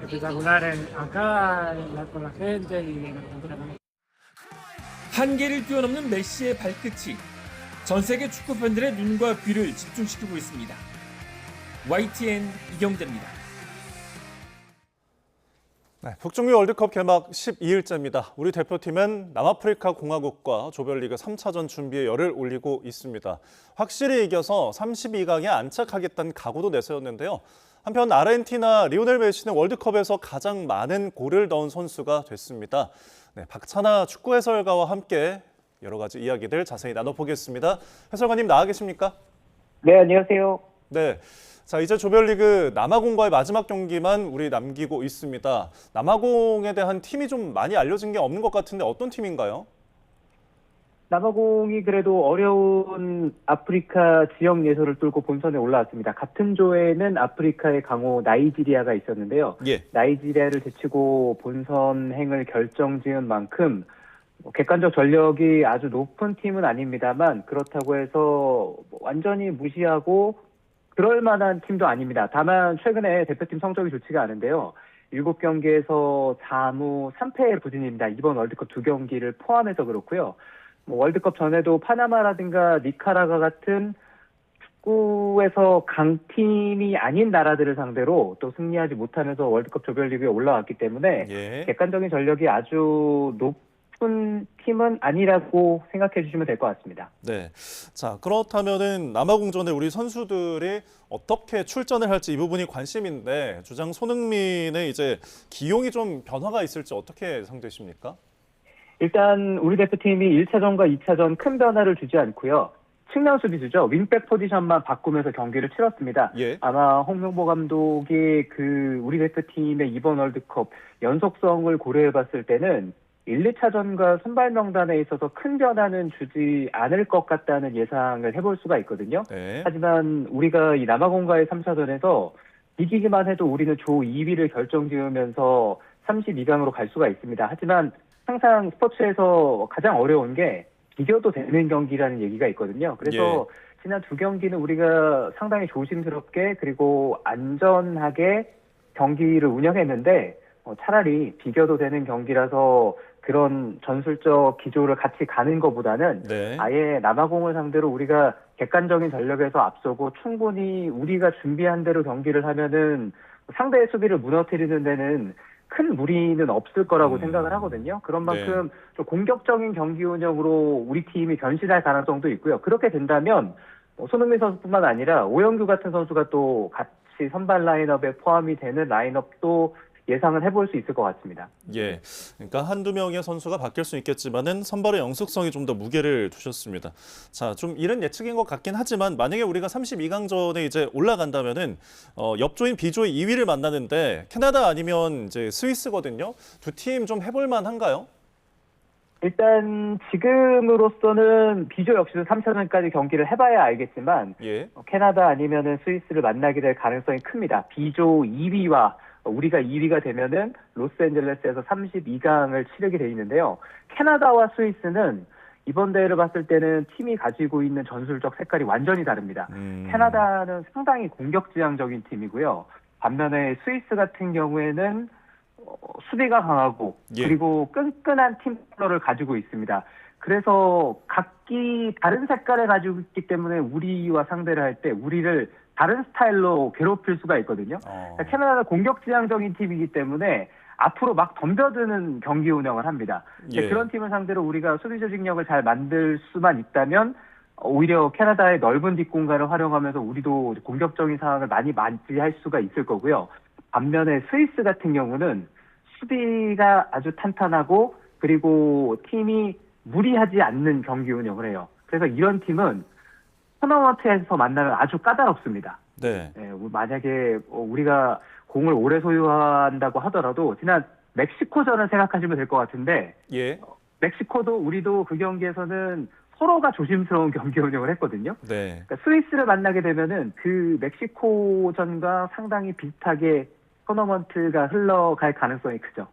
espectaculares acá, con la gente y en la cultura también. 한계를 뛰어넘는 메시의 발끝이 전 세계 축구 팬들의 눈과 귀를 집중시키고 있습니다. YTN 이경재입니다. 네, 북중미 월드컵 개막 12일째입니다. 우리 대표팀은 남아프리카 공화국과 조별리그 3차전 준비에 열을 올리고 있습니다. 확실히 이겨서 32강에 안착하겠다는 각오도 내세웠는데요. 한편 아르헨티나 리오넬 메시는 월드컵에서 가장 많은 골을 넣은 선수가 됐습니다. 네, 박찬아 축구 해설가와 함께 여러 가지 이야기들 자세히 나눠보겠습니다. 해설가님 나와 계십니까? 네, 안녕하세요. 네. 자, 이제 조별리그 남아공과의 마지막 경기만 우리 남기고 있습니다. 남아공에 대한 팀이 좀 많이 알려진 게 없는 것 같은데 어떤 팀인가요? 남아공이 그래도 어려운 아프리카 지역 예선을 뚫고 본선에 올라왔습니다. 같은 조에는 아프리카의 강호 나이지리아가 있었는데요. 예. 나이지리아를 제치고 본선행을 결정지은 만큼 객관적 전력이 아주 높은 팀은 아닙니다만 그렇다고 해서 완전히 무시하고 그럴 만한 팀도 아닙니다. 다만 최근에 대표팀 성적이 좋지가 않은데요. 7경기에서 4무 3패의 부진입니다. 이번 월드컵 2경기를 포함해서 그렇고요. 월드컵 전에도 파나마라든가 니카라과 같은 축구에서 강팀이 아닌 나라들을 상대로 또 승리하지 못하면서 월드컵 조별리그에 올라왔기 때문에 객관적인 전력이 아주 싶은 팀은 아니라고 생각해 주시면 될 것 같습니다. 네. 자, 그렇다면은 남아공전에 우리 선수들이 어떻게 출전을 할지 이 부분이 관심인데 주장 손흥민의 이제 기용이 좀 변화가 있을지 어떻게 예상되십니까? 일단 우리 대표팀이 1차전과 2차전 큰 변화를 주지 않고요. 측면 수비수죠. 윙백 포지션만 바꾸면서 경기를 치렀습니다. 예. 아마 홍명보 감독이 우리 대표팀의 이번 월드컵 연속성을 고려해 봤을 때는 1, 2차전과 선발 명단에 있어서 큰 변화는 주지 않을 것 같다는 예상을 해볼 수가 있거든요. 네. 하지만 우리가 이 남아공과의 3차전에서 이기기만 해도 우리는 조 2위를 결정지으면서 32강으로 갈 수가 있습니다. 하지만 항상 스포츠에서 가장 어려운 게 비교도 되는 경기라는 얘기가 있거든요. 그래서 지난 두 경기는 우리가 상당히 조심스럽게 그리고 안전하게 경기를 운영했는데 차라리 비교도 되는 경기라서 그런 전술적 기조를 같이 가는 것보다는 네. 아예 남아공을 상대로 우리가 객관적인 전력에서 앞서고 충분히 우리가 준비한 대로 경기를 하면은 상대의 수비를 무너뜨리는 데는 큰 무리는 없을 거라고 생각을 하거든요. 그런 만큼 좀 공격적인 경기 운영으로 우리 팀이 변신할 가능성도 있고요. 그렇게 된다면 손흥민 선수뿐만 아니라 오영규 같은 선수가 또 같이 선발 라인업에 포함이 되는 라인업도 예상을 해볼 수 있을 것 같습니다. 예, 그러니까 한두 명의 선수가 바뀔 수 있겠지만은 선발의 영속성이 좀 더 무게를 두셨습니다. 자, 좀 이른 예측인 것 같긴 하지만 만약에 우리가 32강전에 이제 올라간다면은 옆조인 B조의 2위를 만나는데 캐나다 아니면 이제 스위스거든요. 두 팀 좀 해볼 만한가요? 일단 지금으로서는 B조 역시도 3차전까지 경기를 해봐야 알겠지만 캐나다 아니면은 스위스를 만나게 될 가능성이 큽니다. B조 2위와 우리가 2위가 되면은 로스앤젤레스에서 32강을 치르게 돼 있는데요. 캐나다와 스위스는 이번 대회를 봤을 때는 팀이 가지고 있는 전술적 색깔이 완전히 다릅니다. 캐나다는 상당히 공격지향적인 팀이고요. 반면에 스위스 같은 경우에는 수비가 강하고 그리고 끈끈한 팀 플러를 가지고 있습니다. 그래서 각기 다른 색깔을 가지고 있기 때문에 우리와 상대를 할 때 우리를 다른 스타일로 괴롭힐 수가 있거든요. 그러니까 캐나다는 공격지향적인 팀이기 때문에 앞으로 막 덤벼드는 경기 운영을 합니다. 그런 팀을 상대로 우리가 수비 조직력을 잘 만들 수만 있다면 오히려 캐나다의 넓은 뒷공간을 활용하면서 우리도 공격적인 상황을 많이 맞이할 수가 있을 거고요. 반면에 스위스 같은 경우는 수비가 아주 탄탄하고 그리고 팀이 무리하지 않는 경기 운영을 해요. 그래서 이런 팀은 토너먼트에서 만나면 아주 까다롭습니다. 네. 만약에 우리가 공을 오래 소유한다고 하더라도 지난 멕시코전을 생각하시면 될 것 같은데 멕시코도 우리도 그 경기에서는 서로가 조심스러운 경기 운영을 했거든요. 그러니까 스위스를 만나게 되면은 그 멕시코전과 상당히 비슷하게 토너먼트가 흘러갈 가능성이 크죠.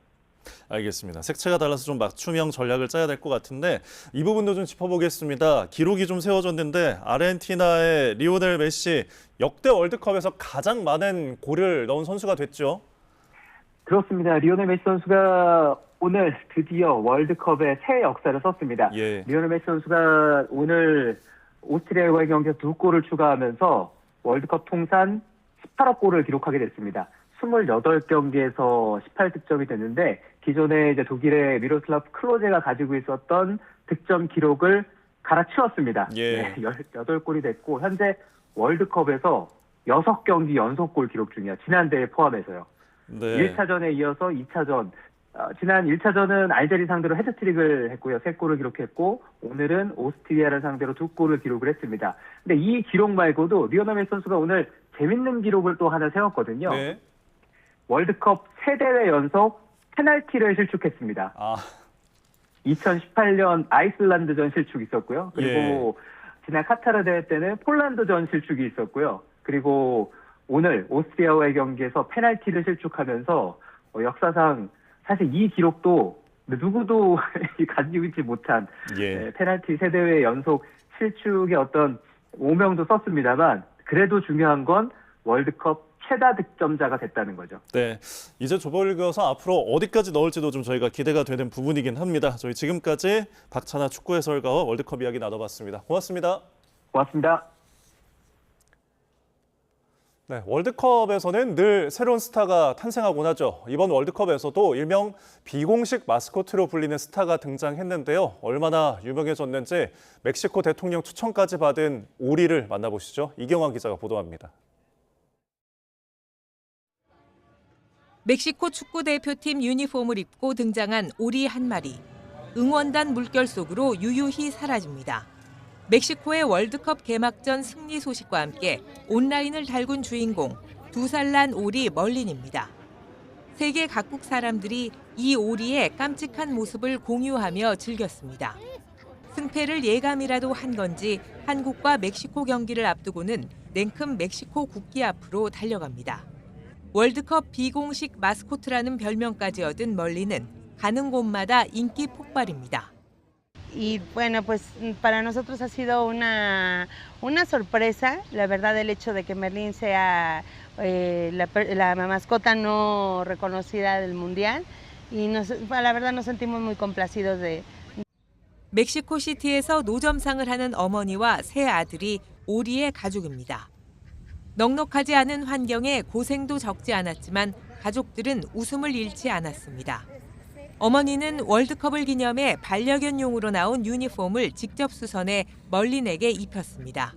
알겠습니다. 색채가 달라서 좀 맞춤형 전략을 짜야 될 것 같은데 이 부분도 좀 짚어보겠습니다. 기록이 좀 세워졌는데 아르헨티나의 리오넬 메시 역대 월드컵에서 가장 많은 골을 넣은 선수가 됐죠. 그렇습니다. 리오넬 메시 선수가 오늘 드디어 월드컵에 새 역사를 썼습니다. 리오넬 메시 선수가 오늘 오스트리아와의 경기에서 2골을 추가하면서 월드컵 통산 18억 골을 기록하게 됐습니다. 28경기에서 18득점이 됐는데 기존에 이제 독일의 미로슬라프 클로제가 가지고 있었던 득점 기록을 갈아치웠습니다. 18골이 됐고 현재 월드컵에서 6경기 연속골 기록 중이에요. 지난 대회 포함해서요. 1차전에 이어서 2차전 지난 1차전은 알제리 상대로 헤드트릭을 했고요. 3골을 기록했고 오늘은 오스트리아를 상대로 2골을 기록을 했습니다. 근데 이 기록 말고도 리오넬 메시 선수가 오늘 재밌는 기록을 또 하나 세웠거든요. 월드컵 3대회 연속 페널티를 실축했습니다. 2018년 아이슬란드전 실축이 있었고요. 그리고 지난 카타르 대회 때는 폴란드전 실축이 있었고요. 그리고 오늘 오스트리아와의 경기에서 페널티를 실축하면서 역사상 사실 이 기록도 누구도 가지고 있지 못한 페널티 3대회 연속 실축의 어떤 오명도 썼습니다만 그래도 중요한 건 월드컵 최다 득점자가 됐다는 거죠. 네, 이제 좁아올려서 앞으로 어디까지 넣을지도 좀 저희가 기대가 되는 부분이긴 합니다. 저희 지금까지 박찬하 축구 해설가와 월드컵 이야기 나눠봤습니다. 고맙습니다. 고맙습니다. 네, 월드컵에서는 늘 새로운 스타가 탄생하곤 하죠. 이번 월드컵에서도 일명 비공식 마스코트로 불리는 스타가 등장했는데요. 얼마나 유명해졌는지 멕시코 대통령 추천까지 받은 오리를 만나보시죠. 이경환 기자가 보도합니다. 멕시코 축구대표팀 유니폼을 입고 등장한 오리 한 마리. 응원단 물결 속으로 유유히 사라집니다. 멕시코의 월드컵 개막전 승리 소식과 함께 온라인을 달군 주인공, 2살 난 오리 멀린입니다. 세계 각국 사람들이 이 오리의 깜찍한 모습을 공유하며 즐겼습니다. 승패를 예감이라도 한 건지 한국과 멕시코 경기를 앞두고는 냉큼 멕시코 국기 앞으로 달려갑니다. 월드컵 비공식 마스코트라는 별명까지 얻은 멀린은 가는 곳마다 인기 폭발입니다. Y bueno, pues para nosotros ha sido una sorpresa, la verdad, el hecho de que Merlín sea la mascota no reconocida del Mundial. Y la verdad nos sentimos muy complacidos de. 멕시코 시티에서 노점상을 하는 어머니와 세 아들이 오리의 가족입니다. 넉넉하지 않은 환경에 고생도 적지 않았지만 가족들은 웃음을 잃지 않았습니다. 어머니는 월드컵을 기념해 반려견용으로 나온 유니폼을 직접 수선해 멀린에게 입혔습니다.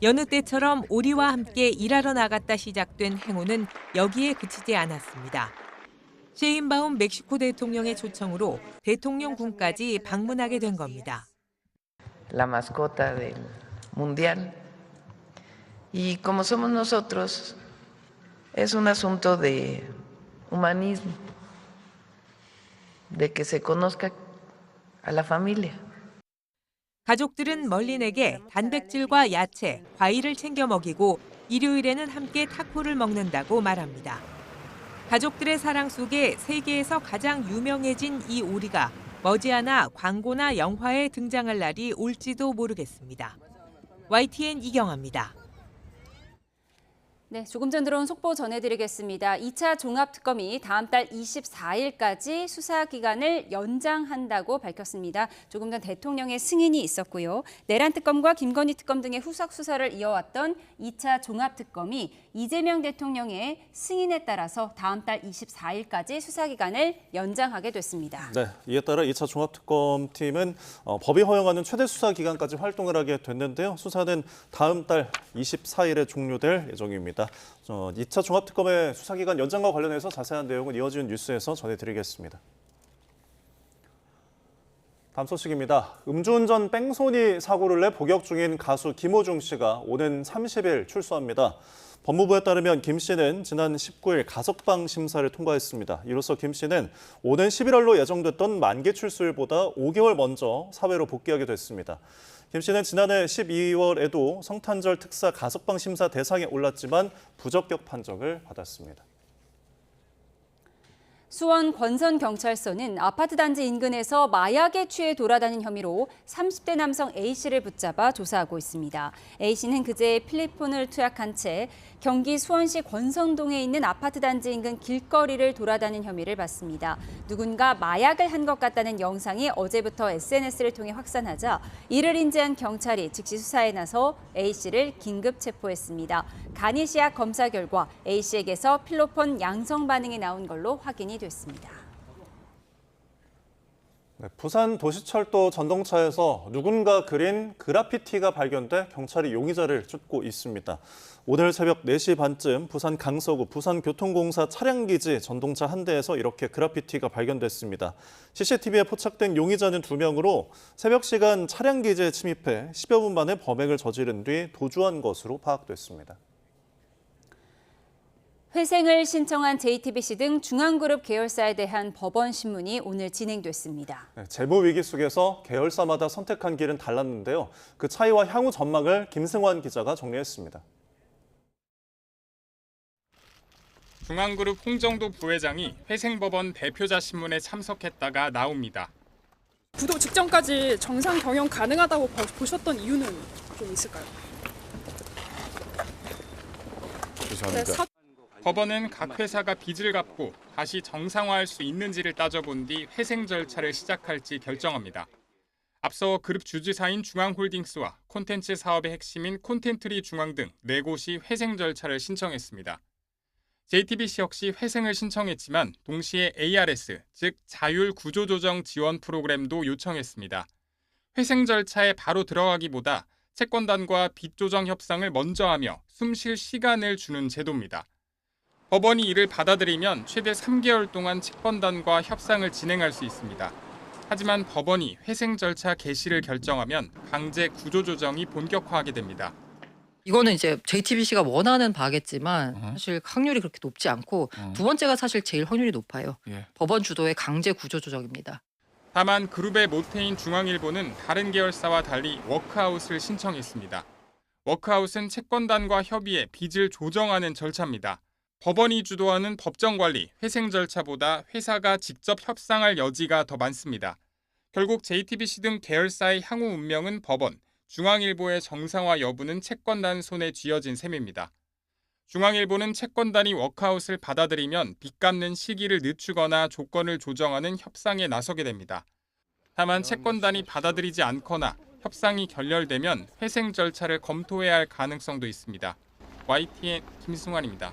여느 때처럼 오리와 함께 일하러 나갔다 시작된 행운은 여기에 그치지 않았습니다. 셰인바움 멕시코 대통령의 초청으로 대통령궁까지 방문하게 된 겁니다. La mascota del mundial. Y como somos nosotros, es un asunto de humanismo. de que se conozca a la familia. 가족들은 멀린에게 단백질과 야채, 과일을 챙겨 먹이고 일요일에는 함께 타코를 먹는다고 말합니다. 가족들의 사랑 속에 세계에서 가장 유명해진 이 오리가 머지않아 광고나 영화에 등장할 날이 올지도 모르겠습니다. YTN 이경아입니다. 네, 조금 전 들어온 속보 전해드리겠습니다. 2차 종합특검이 다음 달 24일까지 수사 기간을 연장한다고 밝혔습니다. 조금 전 대통령의 승인이 있었고요. 내란 특검과 김건희 특검 등의 후속 수사를 이어왔던 2차 종합특검이 이재명 대통령의 승인에 따라서 다음 달 24일까지 수사 기간을 연장하게 됐습니다. 네, 이에 따라 2차 종합특검팀은 법이 허용하는 최대 수사 기간까지 활동을 하게 됐는데요. 수사는 다음 달 24일에 종료될 예정입니다. 2차 종합특검의 수사기간 연장과 관련해서 자세한 내용은 이어지는 뉴스에서 전해드리겠습니다. 다음 소식입니다. 음주운전 뺑소니 사고를 내 복역 중인 가수 김호중 씨가 오는 30일 출소합니다. 법무부에 따르면 김 씨는 지난 19일 가석방 심사를 통과했습니다. 이로써 김 씨는 오는 11월로 예정됐던 만기 출소일보다 5개월 먼저 사회로 복귀하게 됐습니다. 김 씨는 지난해 12월에도 성탄절 특사 가석방 심사 대상에 올랐지만 부적격 판정을 받았습니다. 수원 권선경찰서는 아파트 단지 인근에서 마약에 취해 돌아다닌 혐의로 30대 남성 A씨를 붙잡아 조사하고 있습니다. A씨는 그제 필리폰을 투약한 채 경기 수원시 권선동에 있는 아파트 단지 인근 길거리를 돌아다닌 혐의를 받습니다. 누군가 마약을 한 것 같다는 영상이 어제부터 SNS를 통해 확산하자 이를 인지한 경찰이 즉시 수사에 나서 A씨를 긴급 체포했습니다. 간이시약 검사 결과 A씨에게서 필로폰 양성 반응이 나온 걸로 확인이 됐습니다. 네, 부산 도시철도 전동차에서 누군가 그린 그라피티가 발견돼 경찰이 용의자를 쫓고 있습니다. 오늘 새벽 4시 반쯤 부산 강서구 부산교통공사 차량기지 전동차 한 대에서 이렇게 그라피티가 발견됐습니다. CCTV에 포착된 용의자는 2명으로 새벽 시간 차량기지에 침입해 10여 분 만에 범행을 저지른 뒤 도주한 것으로 파악됐습니다. 회생을 신청한 JTBC 등 중앙그룹 계열사에 대한 법원 신문이 오늘 진행됐습니다. 네, 재무 위기 속에서 계열사마다 선택한 길은 달랐는데요. 그 차이와 향후 전망을 김승환 기자가 정리했습니다. 중앙그룹 홍정도 부회장이 회생법원 대표자 신문에 참석했다가 나옵니다. 부도 직전까지 정상 경영 가능하다고 보셨던 이유는 좀 있을까요? 죄송합니다. 법원은 각 회사가 빚을 갚고 다시 정상화할 수 있는지를 따져본 뒤 회생 절차를 시작할지 결정합니다. 앞서 그룹 주지사인 중앙홀딩스와 콘텐츠 사업의 핵심인 콘텐트리 중앙 등 4곳이 회생 절차를 신청했습니다. JTBC 역시 회생을 신청했지만 동시에 ARS, 즉 자율 구조조정 지원 프로그램도 요청했습니다. 회생 절차에 바로 들어가기보다 채권단과 빚 조정 협상을 먼저 하며 숨 쉴 시간을 주는 제도입니다. 법원이 이를 받아들이면 최대 3개월 동안 채권단과 협상을 진행할 수 있습니다. 하지만 법원이 회생 절차 개시를 결정하면 강제 구조조정이 본격화하게 됩니다. 이거는 이제 JTBC가 원하는 바겠지만 사실 확률이 그렇게 높지 않고 두 번째가 사실 제일 확률이 높아요. 법원 주도의 강제 구조조정입니다. 다만 그룹의 모태인 중앙일보는 다른 계열사와 달리 워크아웃을 신청했습니다. 워크아웃은 채권단과 협의해 빚을 조정하는 절차입니다. 법원이 주도하는 법정관리, 회생 절차보다 회사가 직접 협상할 여지가 더 많습니다. 결국 JTBC 등 계열사의 향후 운명은 법원, 중앙일보의 정상화 여부는 채권단 손에 쥐어진 셈입니다. 중앙일보는 채권단이 워크아웃을 받아들이면 빚 갚는 시기를 늦추거나 조건을 조정하는 협상에 나서게 됩니다. 다만 채권단이 받아들이지 않거나 협상이 결렬되면 회생 절차를 검토해야 할 가능성도 있습니다. YTN 김승환입니다.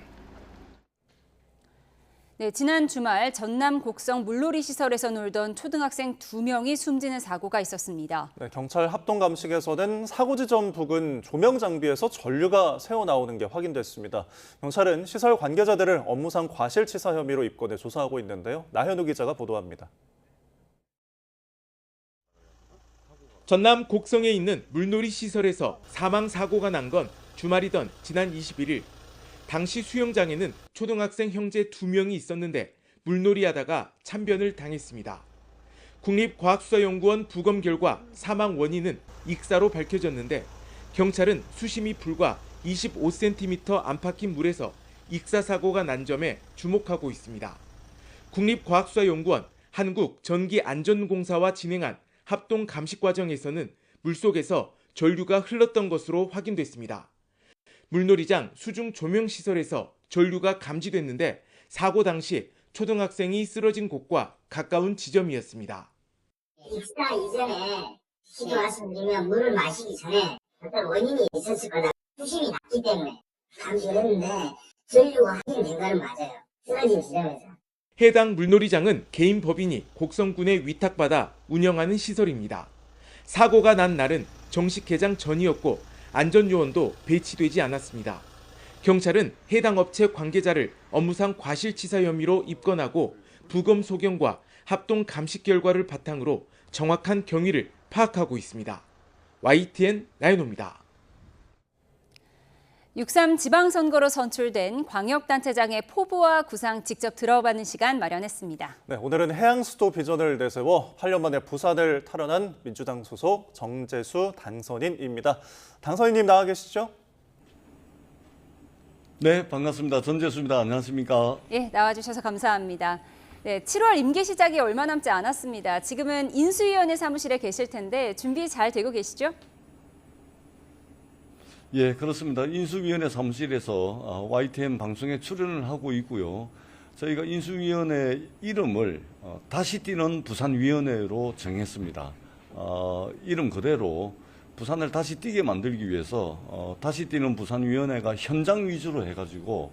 네, 지난 주말 전남 곡성 물놀이 시설에서 놀던 초등학생 2명이 숨지는 사고가 있었습니다. 네, 경찰 합동감식에서는 사고 지점 부근 조명 장비에서 전류가 새어나오는 게 확인됐습니다. 경찰은 시설 관계자들을 업무상 과실치사 혐의로 입건해 조사하고 있는데요. 나현우 기자가 보도합니다. 전남 곡성에 있는 물놀이 시설에서 사망 사고가 난 건 주말이던 지난 21일. 당시 수영장에는 초등학생 형제 2명이 있었는데 물놀이하다가 참변을 당했습니다. 국립과학수사연구원 부검 결과 사망 원인은 익사로 밝혀졌는데 경찰은 수심이 불과 25cm 안팎인 물에서 익사 사고가 난 점에 주목하고 있습니다. 국립과학수사연구원 한국전기안전공사와 진행한 합동 감식 과정에서는 물속에서 전류가 흘렀던 것으로 확인됐습니다. 물놀이장 수중 조명시설에서 전류가 감지됐는데 사고 당시 초등학생이 쓰러진 곳과 가까운 지점이었습니다. 익사 이전에 시도 말씀드리면 물을 마시기 전에 어떤 원인이 있었을 거다. 수심이 낮기 때문에 감지를 했는데 전류가 확인된 거는 맞아요. 쓰러진 지점에서. 해당 물놀이장은 개인 법인이 곡성군에 위탁받아 운영하는 시설입니다. 사고가 난 날은 정식 개장 전이었고 안전요원도 배치되지 않았습니다. 경찰은 해당 업체 관계자를 업무상 과실치사 혐의로 입건하고 부검 소견과 합동 감식 결과를 바탕으로 정확한 경위를 파악하고 있습니다. YTN 나연호입니다. 6.3 지방선거로 선출된 광역단체장의 포부와 구상 직접 들어보는 시간 마련했습니다. 네, 오늘은 해양수도 비전을 내세워 8년 만에 부산을 탈환한 민주당 소속 정재수 당선인입니다. 당선인님 나와 계시죠? 네, 반갑습니다. 정재수입니다. 안녕하십니까? 예, 나와주셔서 감사합니다. 네, 7월 임기 시작이 얼마 남지 않았습니다. 지금은 인수위원회 사무실에 계실 텐데 준비 잘 되고 계시죠? 예, 그렇습니다. 인수위원회 사무실에서 YTN 방송에 출연을 하고 있고요. 저희가 인수위원회 이름을 다시 뛰는 부산위원회로 정했습니다. 이름 그대로 부산을 다시 뛰게 만들기 위해서 다시 뛰는 부산위원회가 현장 위주로 해가지고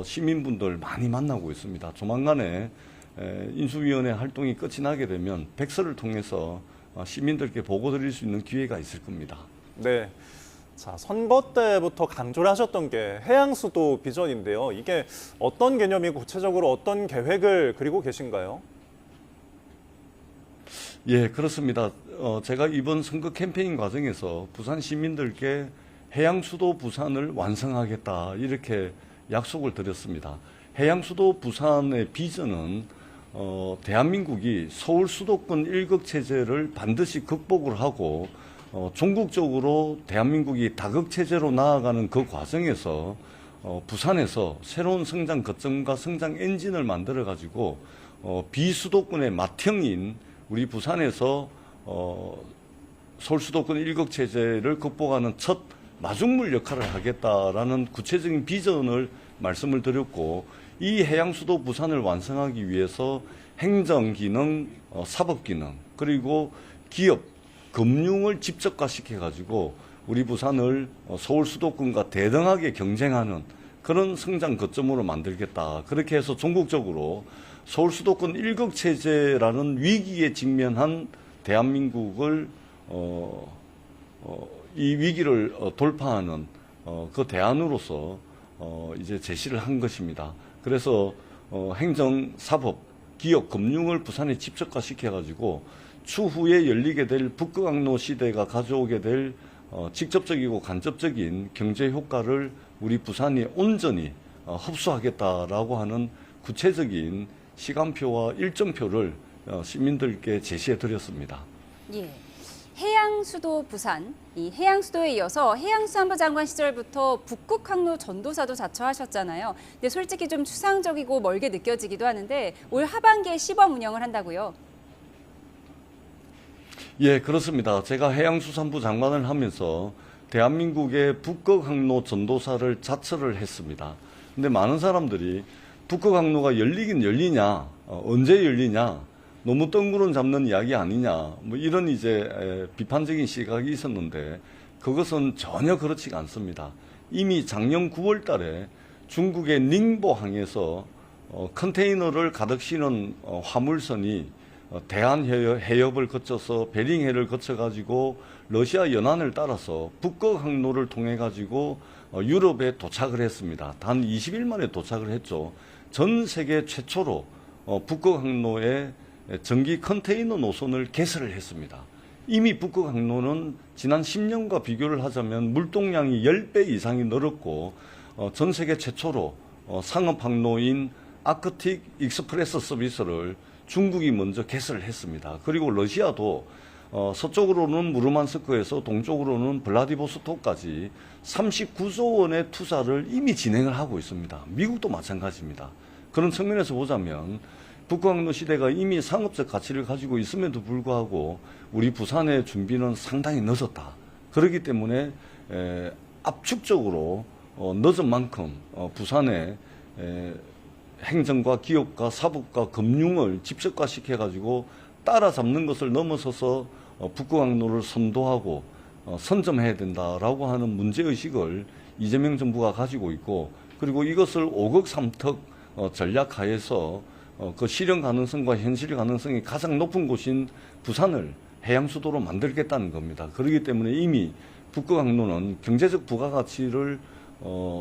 시민분들 많이 만나고 있습니다. 조만간에 인수위원회 활동이 끝이 나게 되면 백서를 통해서 시민들께 보고 드릴 수 있는 기회가 있을 겁니다. 네. 자, 선거 때부터 강조를 하셨던 게 해양수도 비전인데요. 이게 어떤 개념이고 구체적으로 어떤 계획을 그리고 계신가요? 예, 그렇습니다. 제가 이번 선거 캠페인 과정에서 부산 시민들께 해양수도 부산을 완성하겠다 이렇게 약속을 드렸습니다. 해양수도 부산의 비전은 대한민국이 서울 수도권 일극체제를 반드시 극복을 하고 전국적으로 대한민국이 다극체제로 나아가는 그 과정에서 부산에서 새로운 성장 거점과 성장 엔진을 만들어 가지고 비수도권의 맏형인 우리 부산에서 서울 수도권 일극체제를 극복하는 첫 마중물 역할을 하겠다라는 구체적인 비전을 말씀을 드렸고, 이 해양수도 부산을 완성하기 위해서 행정기능, 사법기능, 그리고 기업, 금융을 집적화시켜 가지고 우리 부산을 서울 수도권과 대등하게 경쟁하는 그런 성장 거점으로 만들겠다. 그렇게 해서 전국적으로 서울 수도권 일극 체제라는 위기에 직면한 대한민국을 이 위기를 돌파하는 그 대안으로서 이제 제시를 한 것입니다. 그래서 행정, 사법, 기업, 금융을 부산에 집적화시켜 가지고 추후에 열리게 될 북극항로 시대가 가져오게 될 직접적이고 간접적인 경제 효과를 우리 부산이 온전히 흡수하겠다라고 하는 구체적인 시간표와 일정표를 시민들께 제시해 드렸습니다. 예. 해양수도 부산, 이 해양수도에 이어서 해양수산부 장관 시절부터 북극항로 전도사도 자처하셨잖아요. 근데 솔직히 좀 추상적이고 멀게 느껴지기도 하는데 올 하반기에 시범 운영을 한다고요? 예, 그렇습니다. 제가 해양수산부 장관을 하면서 대한민국의 북극항로 전도사를 자처를 했습니다. 근데 많은 사람들이 북극항로가 열리긴 열리냐, 언제 열리냐, 너무 뜬구름 잡는 이야기 아니냐, 뭐 이런 이제 비판적인 시각이 있었는데 그것은 전혀 그렇지가 않습니다. 이미 작년 9월 달에 중국의 닝보항에서 컨테이너를 가득 실은 화물선이 대한해협을 거쳐서 베링해를 거쳐가지고 러시아 연안을 따라서 북극항로를 통해가지고 유럽에 도착을 했습니다. 단 20일 만에 도착을 했죠. 전 세계 최초로 북극항로에 전기 컨테이너 노선을 개설을 했습니다. 이미 북극항로는 지난 10년과 비교를 하자면 물동량이 10배 이상이 늘었고 전 세계 최초로 상업항로인 아크틱 익스프레스 서비스를 중국이 먼저 개설을 했습니다. 그리고 러시아도 서쪽으로는 무르만스크에서 동쪽으로는 블라디보스토크까지 39조 원의 투자를 이미 진행을 하고 있습니다. 미국도 마찬가지입니다. 그런 측면에서 보자면 북극항로 시대가 이미 상업적 가치를 가지고 있음에도 불구하고 우리 부산의 준비는 상당히 늦었다. 그렇기 때문에 압축적으로 늦은 만큼 부산의 행정과 기업과 사법과 금융을 집적화시켜 가지고 따라잡는 것을 넘어서서 북극항로를 선도하고 선점해야 된다라고 하는 문제의식을 이재명 정부가 가지고 있고, 그리고 이것을 5급 3특 전략하에서 그 실현 가능성과 현실 가능성이 가장 높은 곳인 부산을 해양수도로 만들겠다는 겁니다. 그렇기 때문에 이미 북극항로는 경제적 부가가치를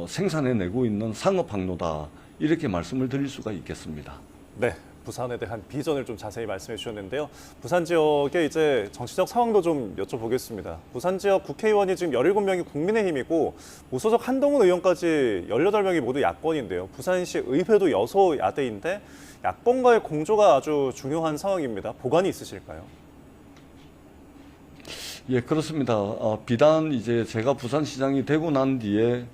생산해내고 있는 상업항로다, 이렇게 말씀을 드릴 수가 있겠습니다. 네, 부산에 대한 비전을 좀 자세히 말씀해 주셨는데요. 부산 지역의 이제 정치적 상황도 좀 여쭤보겠습니다. 부산 지역 국회의원이 지금 17명이 국민의힘이고 무소속 한동훈 의원까지 18명이 모두 야권인데요. 부산시 의회도 여소야대인데 야권과의 공조가 아주 중요한 상황입니다. 보관이 있으실까요? 예, 그렇습니다. 비단 이제 제가 부산시장이 되고 난 뒤에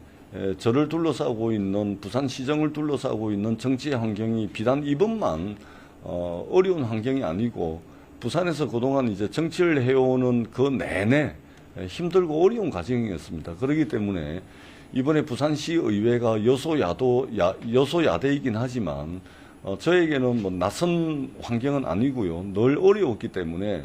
저를 둘러싸고 있는, 부산시정을 둘러싸고 있는 정치의 환경이 비단 이번만 어려운 환경이 아니고 부산에서 그동안 이제 정치를 해오는 그 내내 힘들고 어려운 과정이었습니다. 그렇기 때문에 이번에 부산시 의회가 여소야대이긴 하지만 저에게는 뭐 낯선 환경은 아니고요. 늘 어려웠기 때문에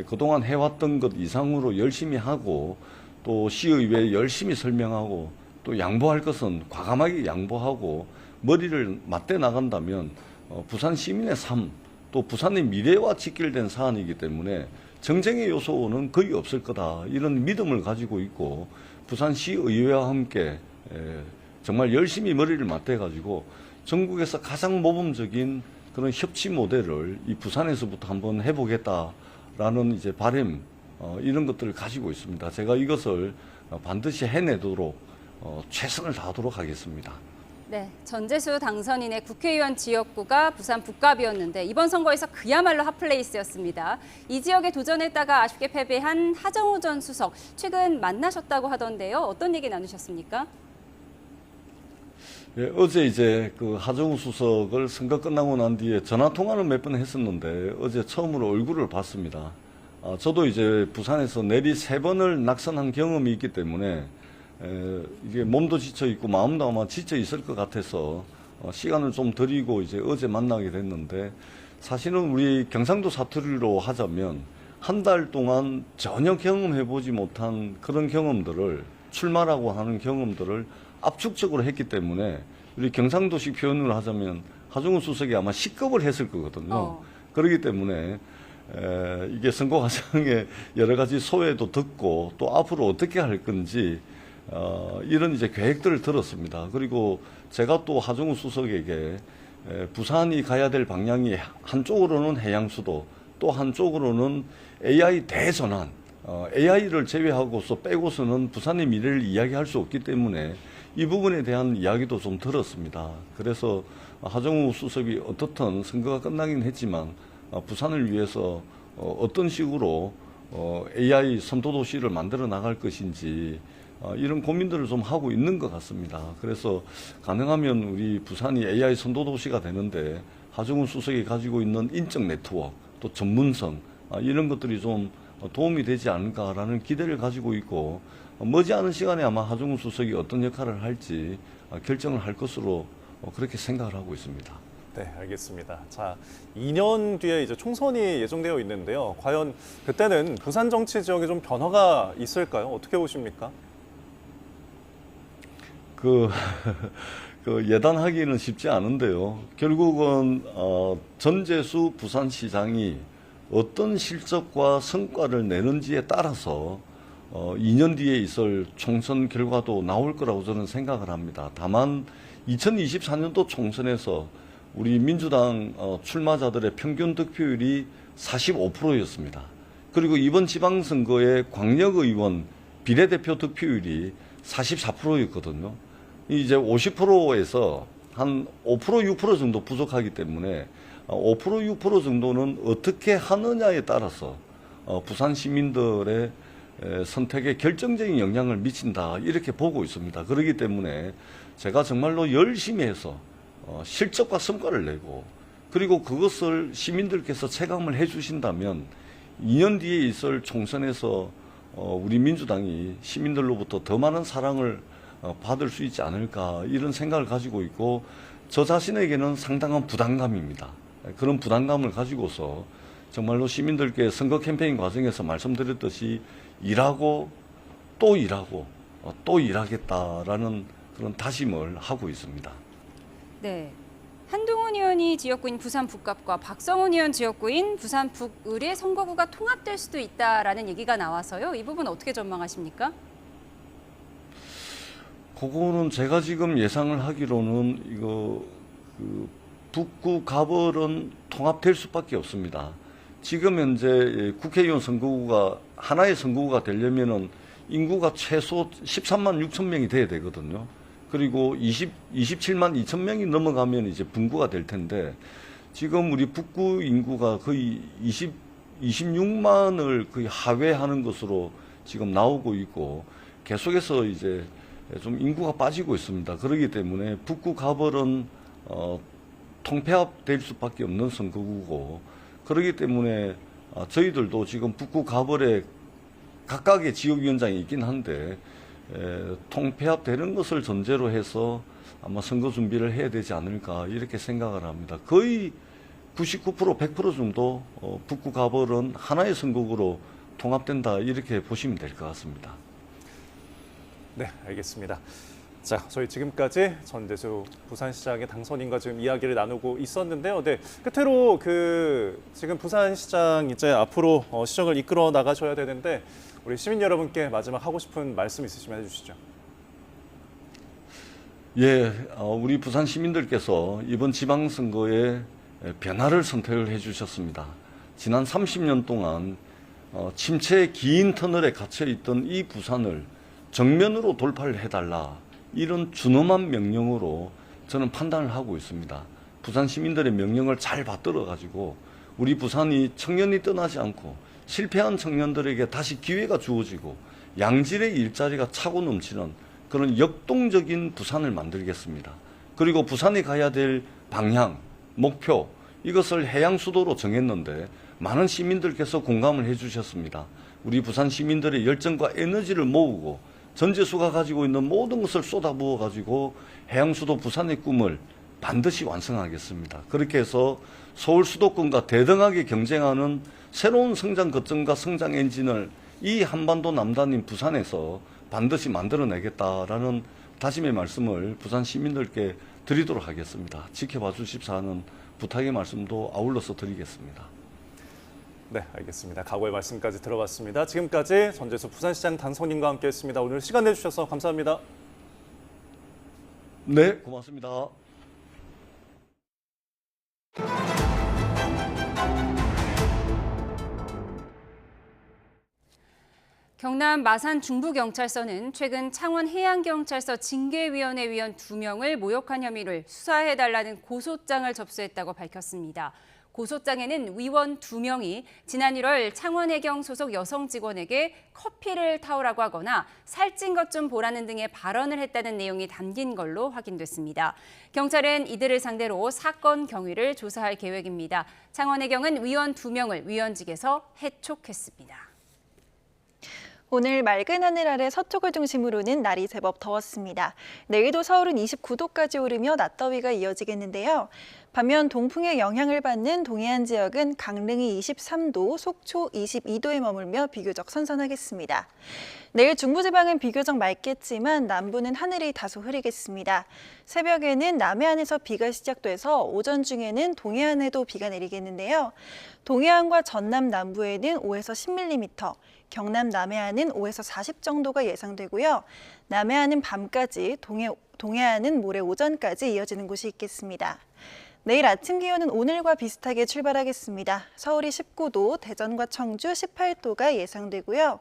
그동안 해왔던 것 이상으로 열심히 하고 또 시의회에 열심히 설명하고 또 양보할 것은 과감하게 양보하고 머리를 맞대 나간다면 부산 시민의 삶, 또 부산의 미래와 직결된 사안이기 때문에 정쟁의 요소는 거의 없을 거다, 이런 믿음을 가지고 있고 부산시의회와 함께 정말 열심히 머리를 맞대가지고 전국에서 가장 모범적인 그런 협치 모델을 이 부산에서부터 한번 해보겠다라는 이제 바람, 이런 것들을 가지고 있습니다. 제가 이것을 반드시 해내도록 최선을 다하도록 하겠습니다. 네, 전재수 당선인의 국회의원 지역구가 부산 북갑이었는데 이번 선거에서 그야말로 핫플레이스였습니다. 이 지역에 도전했다가 아쉽게 패배한 하정우 전 수석, 최근 만나셨다고 하던데요. 어떤 얘기 나누셨습니까? 예, 어제 이제 그 하정우 수석을 선거 끝나고 난 뒤에 전화 통화를 몇 번 했었는데 어제 처음으로 얼굴을 봤습니다. 저도 이제 부산에서 내리 3번을 낙선한 경험이 있기 때문에 이게 몸도 지쳐 있고 마음도 아마 지쳐 있을 것 같아서 시간을 좀 드리고 이제 어제 만나게 됐는데, 사실은 우리 경상도 사투리로 하자면 한 달 동안 전혀 경험해보지 못한 그런 경험들을, 출마라고 하는 경험들을 압축적으로 했기 때문에 우리 경상도식 표현으로 하자면 하정우 수석이 아마 식겁을 했을 거거든요. 그렇기 때문에 이게 선거 과정에 여러 가지 소회도 듣고 또 앞으로 어떻게 할 건지 이런 이제 계획들을 들었습니다. 그리고 제가 또 하정우 수석에게 부산이 가야 될 방향이 한쪽으로는 해양수도, 또 한쪽으로는 AI 대전환, AI를 제외하고서 빼고서는 부산의 미래를 이야기할 수 없기 때문에 이 부분에 대한 이야기도 좀 들었습니다. 그래서 하정우 수석이 어떻든 선거가 끝나긴 했지만 부산을 위해서 어떤 식으로 AI 선도도시를 만들어 나갈 것인지 이런 고민들을 좀 하고 있는 것 같습니다. 그래서 가능하면 우리 부산이 AI 선도도시가 되는데 하정우 수석이 가지고 있는 인적 네트워크, 또 전문성, 이런 것들이 좀 도움이 되지 않을까라는 기대를 가지고 있고, 머지않은 시간에 아마 하정우 수석이 어떤 역할을 할지 결정을 할 것으로 그렇게 생각을 하고 있습니다. 네, 알겠습니다. 자, 2년 뒤에 이제 총선이 예정되어 있는데요. 과연 그때는 부산 정치 지역에 좀 변화가 있을까요? 어떻게 보십니까? 예단하기는 쉽지 않은데요. 결국은 전재수 부산시장이 어떤 실적과 성과를 내는지에 따라서 2년 뒤에 있을 총선 결과도 나올 거라고 저는 생각을 합니다. 다만 2024년도 총선에서 우리 민주당 출마자들의 평균 득표율이 45%였습니다. 그리고 이번 지방선거의 광역의원 비례대표 득표율이 44%였거든요. 이제 50%에서 한 5%, 6% 정도 부족하기 때문에 5%, 6% 정도는 어떻게 하느냐에 따라서 부산 시민들의 선택에 결정적인 영향을 미친다, 이렇게 보고 있습니다. 그렇기 때문에 제가 정말로 열심히 해서 실적과 성과를 내고, 그리고 그것을 시민들께서 체감을 해주신다면 2년 뒤에 있을 총선에서 우리 민주당이 시민들로부터 더 많은 사랑을 받을 수 있지 않을까, 이런 생각을 가지고 있고, 저 자신에게는 상당한 부담감입니다. 그런 부담감을 가지고서 정말로 시민들께 선거 캠페인 과정에서 말씀드렸듯이 일하고 또 일하고 또 일하겠다라는 그런 다짐을 하고 있습니다. 네. 한동훈 의원이 지역구인 부산 북갑과 박성훈 의원 지역구인 부산 북을의 선거구가 통합될 수도 있다라는 얘기가 나와서요. 이 부분 어떻게 전망하십니까? 그거는 제가 지금 예상을 하기로는 북구 갑을은 통합될 수밖에 없습니다. 지금 현재 국회의원 선거구가 하나의 선거구가 되려면은 인구가 최소 13만 6천 명이 돼야 되거든요. 그리고 27만 2천 명이 넘어가면 이제 분구가 될 텐데, 지금 우리 북구 인구가 거의 26만을 거의 하회하는 것으로 지금 나오고 있고, 계속해서 이제 좀 인구가 빠지고 있습니다. 그렇기 때문에 북구 갑을은 통폐합될 수밖에 없는 선거구고, 그렇기 때문에 저희들도 지금 북구 갑을에 각각의 지역위원장이 있긴 한데 통폐합되는 것을 전제로 해서 아마 선거 준비를 해야 되지 않을까, 이렇게 생각을 합니다. 거의 99%, 100% 정도 북구 갑을은 하나의 선거구로 통합된다, 이렇게 보시면 될 것 같습니다. 네, 알겠습니다. 자, 저희 지금까지 전재수 부산시장의 당선인과 지금 이야기를 나누고 있었는데요. 네, 끝으로 지금 부산시장 이제 앞으로 시정을 이끌어 나가셔야 되는데, 우리 시민 여러분께 마지막 하고 싶은 말씀 있으시면 해주시죠. 예, 우리 부산 시민들께서 이번 지방선거에 변화를 선택을 해주셨습니다. 지난 30년 동안 침체의 긴 터널에 갇혀있던 이 부산을 정면으로 돌파를 해달라, 이런 준엄한 명령으로 저는 판단을 하고 있습니다. 부산 시민들의 명령을 잘 받들어가지고 우리 부산이 청년이 떠나지 않고 실패한 청년들에게 다시 기회가 주어지고 양질의 일자리가 차고 넘치는 그런 역동적인 부산을 만들겠습니다. 그리고 부산이 가야 될 방향, 목표, 이것을 해양수도로 정했는데 많은 시민들께서 공감을 해주셨습니다. 우리 부산 시민들의 열정과 에너지를 모으고 전재수가 가지고 있는 모든 것을 쏟아부어 가지고 해양수도 부산의 꿈을 반드시 완성하겠습니다. 그렇게 해서 서울 수도권과 대등하게 경쟁하는 새로운 성장 거점과 성장 엔진을 이 한반도 남단인 부산에서 반드시 만들어내겠다라는 다짐의 말씀을 부산 시민들께 드리도록 하겠습니다. 지켜봐 주십사 하는 부탁의 말씀도 아울러서 드리겠습니다. 네, 알겠습니다. 각오의 말씀까지 들어봤습니다. 지금까지 전재수 부산시장 당선인과 함께했습니다. 오늘 시간 내주셔서 감사합니다. 네, 고맙습니다. 경남 마산 중부경찰서는 최근 창원해양경찰서 징계위원회 위원 2명을 모욕한 혐의를 수사해달라는 고소장을 접수했다고 밝혔습니다. 고소장에는 위원 2명이 지난 1월 창원해경 소속 여성 직원에게 커피를 타오라고 하거나 살찐 것 좀 보라는 등의 발언을 했다는 내용이 담긴 걸로 확인됐습니다. 경찰은 이들을 상대로 사건 경위를 조사할 계획입니다. 창원해경은 위원 2명을 위원직에서 해촉했습니다. 오늘 맑은 하늘 아래 서쪽을 중심으로는 날이 제법 더웠습니다. 내일도 서울은 29도까지 오르며 낮더위가 이어지겠는데요. 반면 동풍의 영향을 받는 동해안 지역은 강릉이 23도, 속초 22도에 머물며 비교적 선선하겠습니다. 내일 중부지방은 비교적 맑겠지만 남부는 하늘이 다소 흐리겠습니다. 새벽에는 남해안에서 비가 시작돼서 오전 중에는 동해안에도 비가 내리겠는데요. 동해안과 전남 남부에는 5에서 10mm, 경남 남해안은 5에서 40 정도가 예상되고요. 남해안은 밤까지, 동해안은 모레 오전까지 이어지는 곳이 있겠습니다. 내일 아침 기온은 오늘과 비슷하게 출발하겠습니다. 서울이 19도, 대전과 청주 18도가 예상되고요.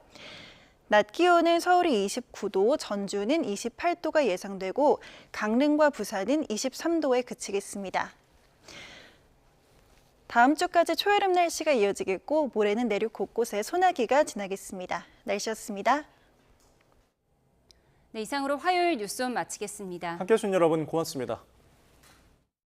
낮 기온은 서울이 29도, 전주는 28도가 예상되고 강릉과 부산은 23도에 그치겠습니다. 다음 주까지 초여름 날씨가 이어지겠고 모레는 내륙 곳곳에 소나기가 지나겠습니다. 날씨였습니다. 네, 이상으로 화요일 뉴스온 마치겠습니다. 함께해 주신 여러분 고맙습니다.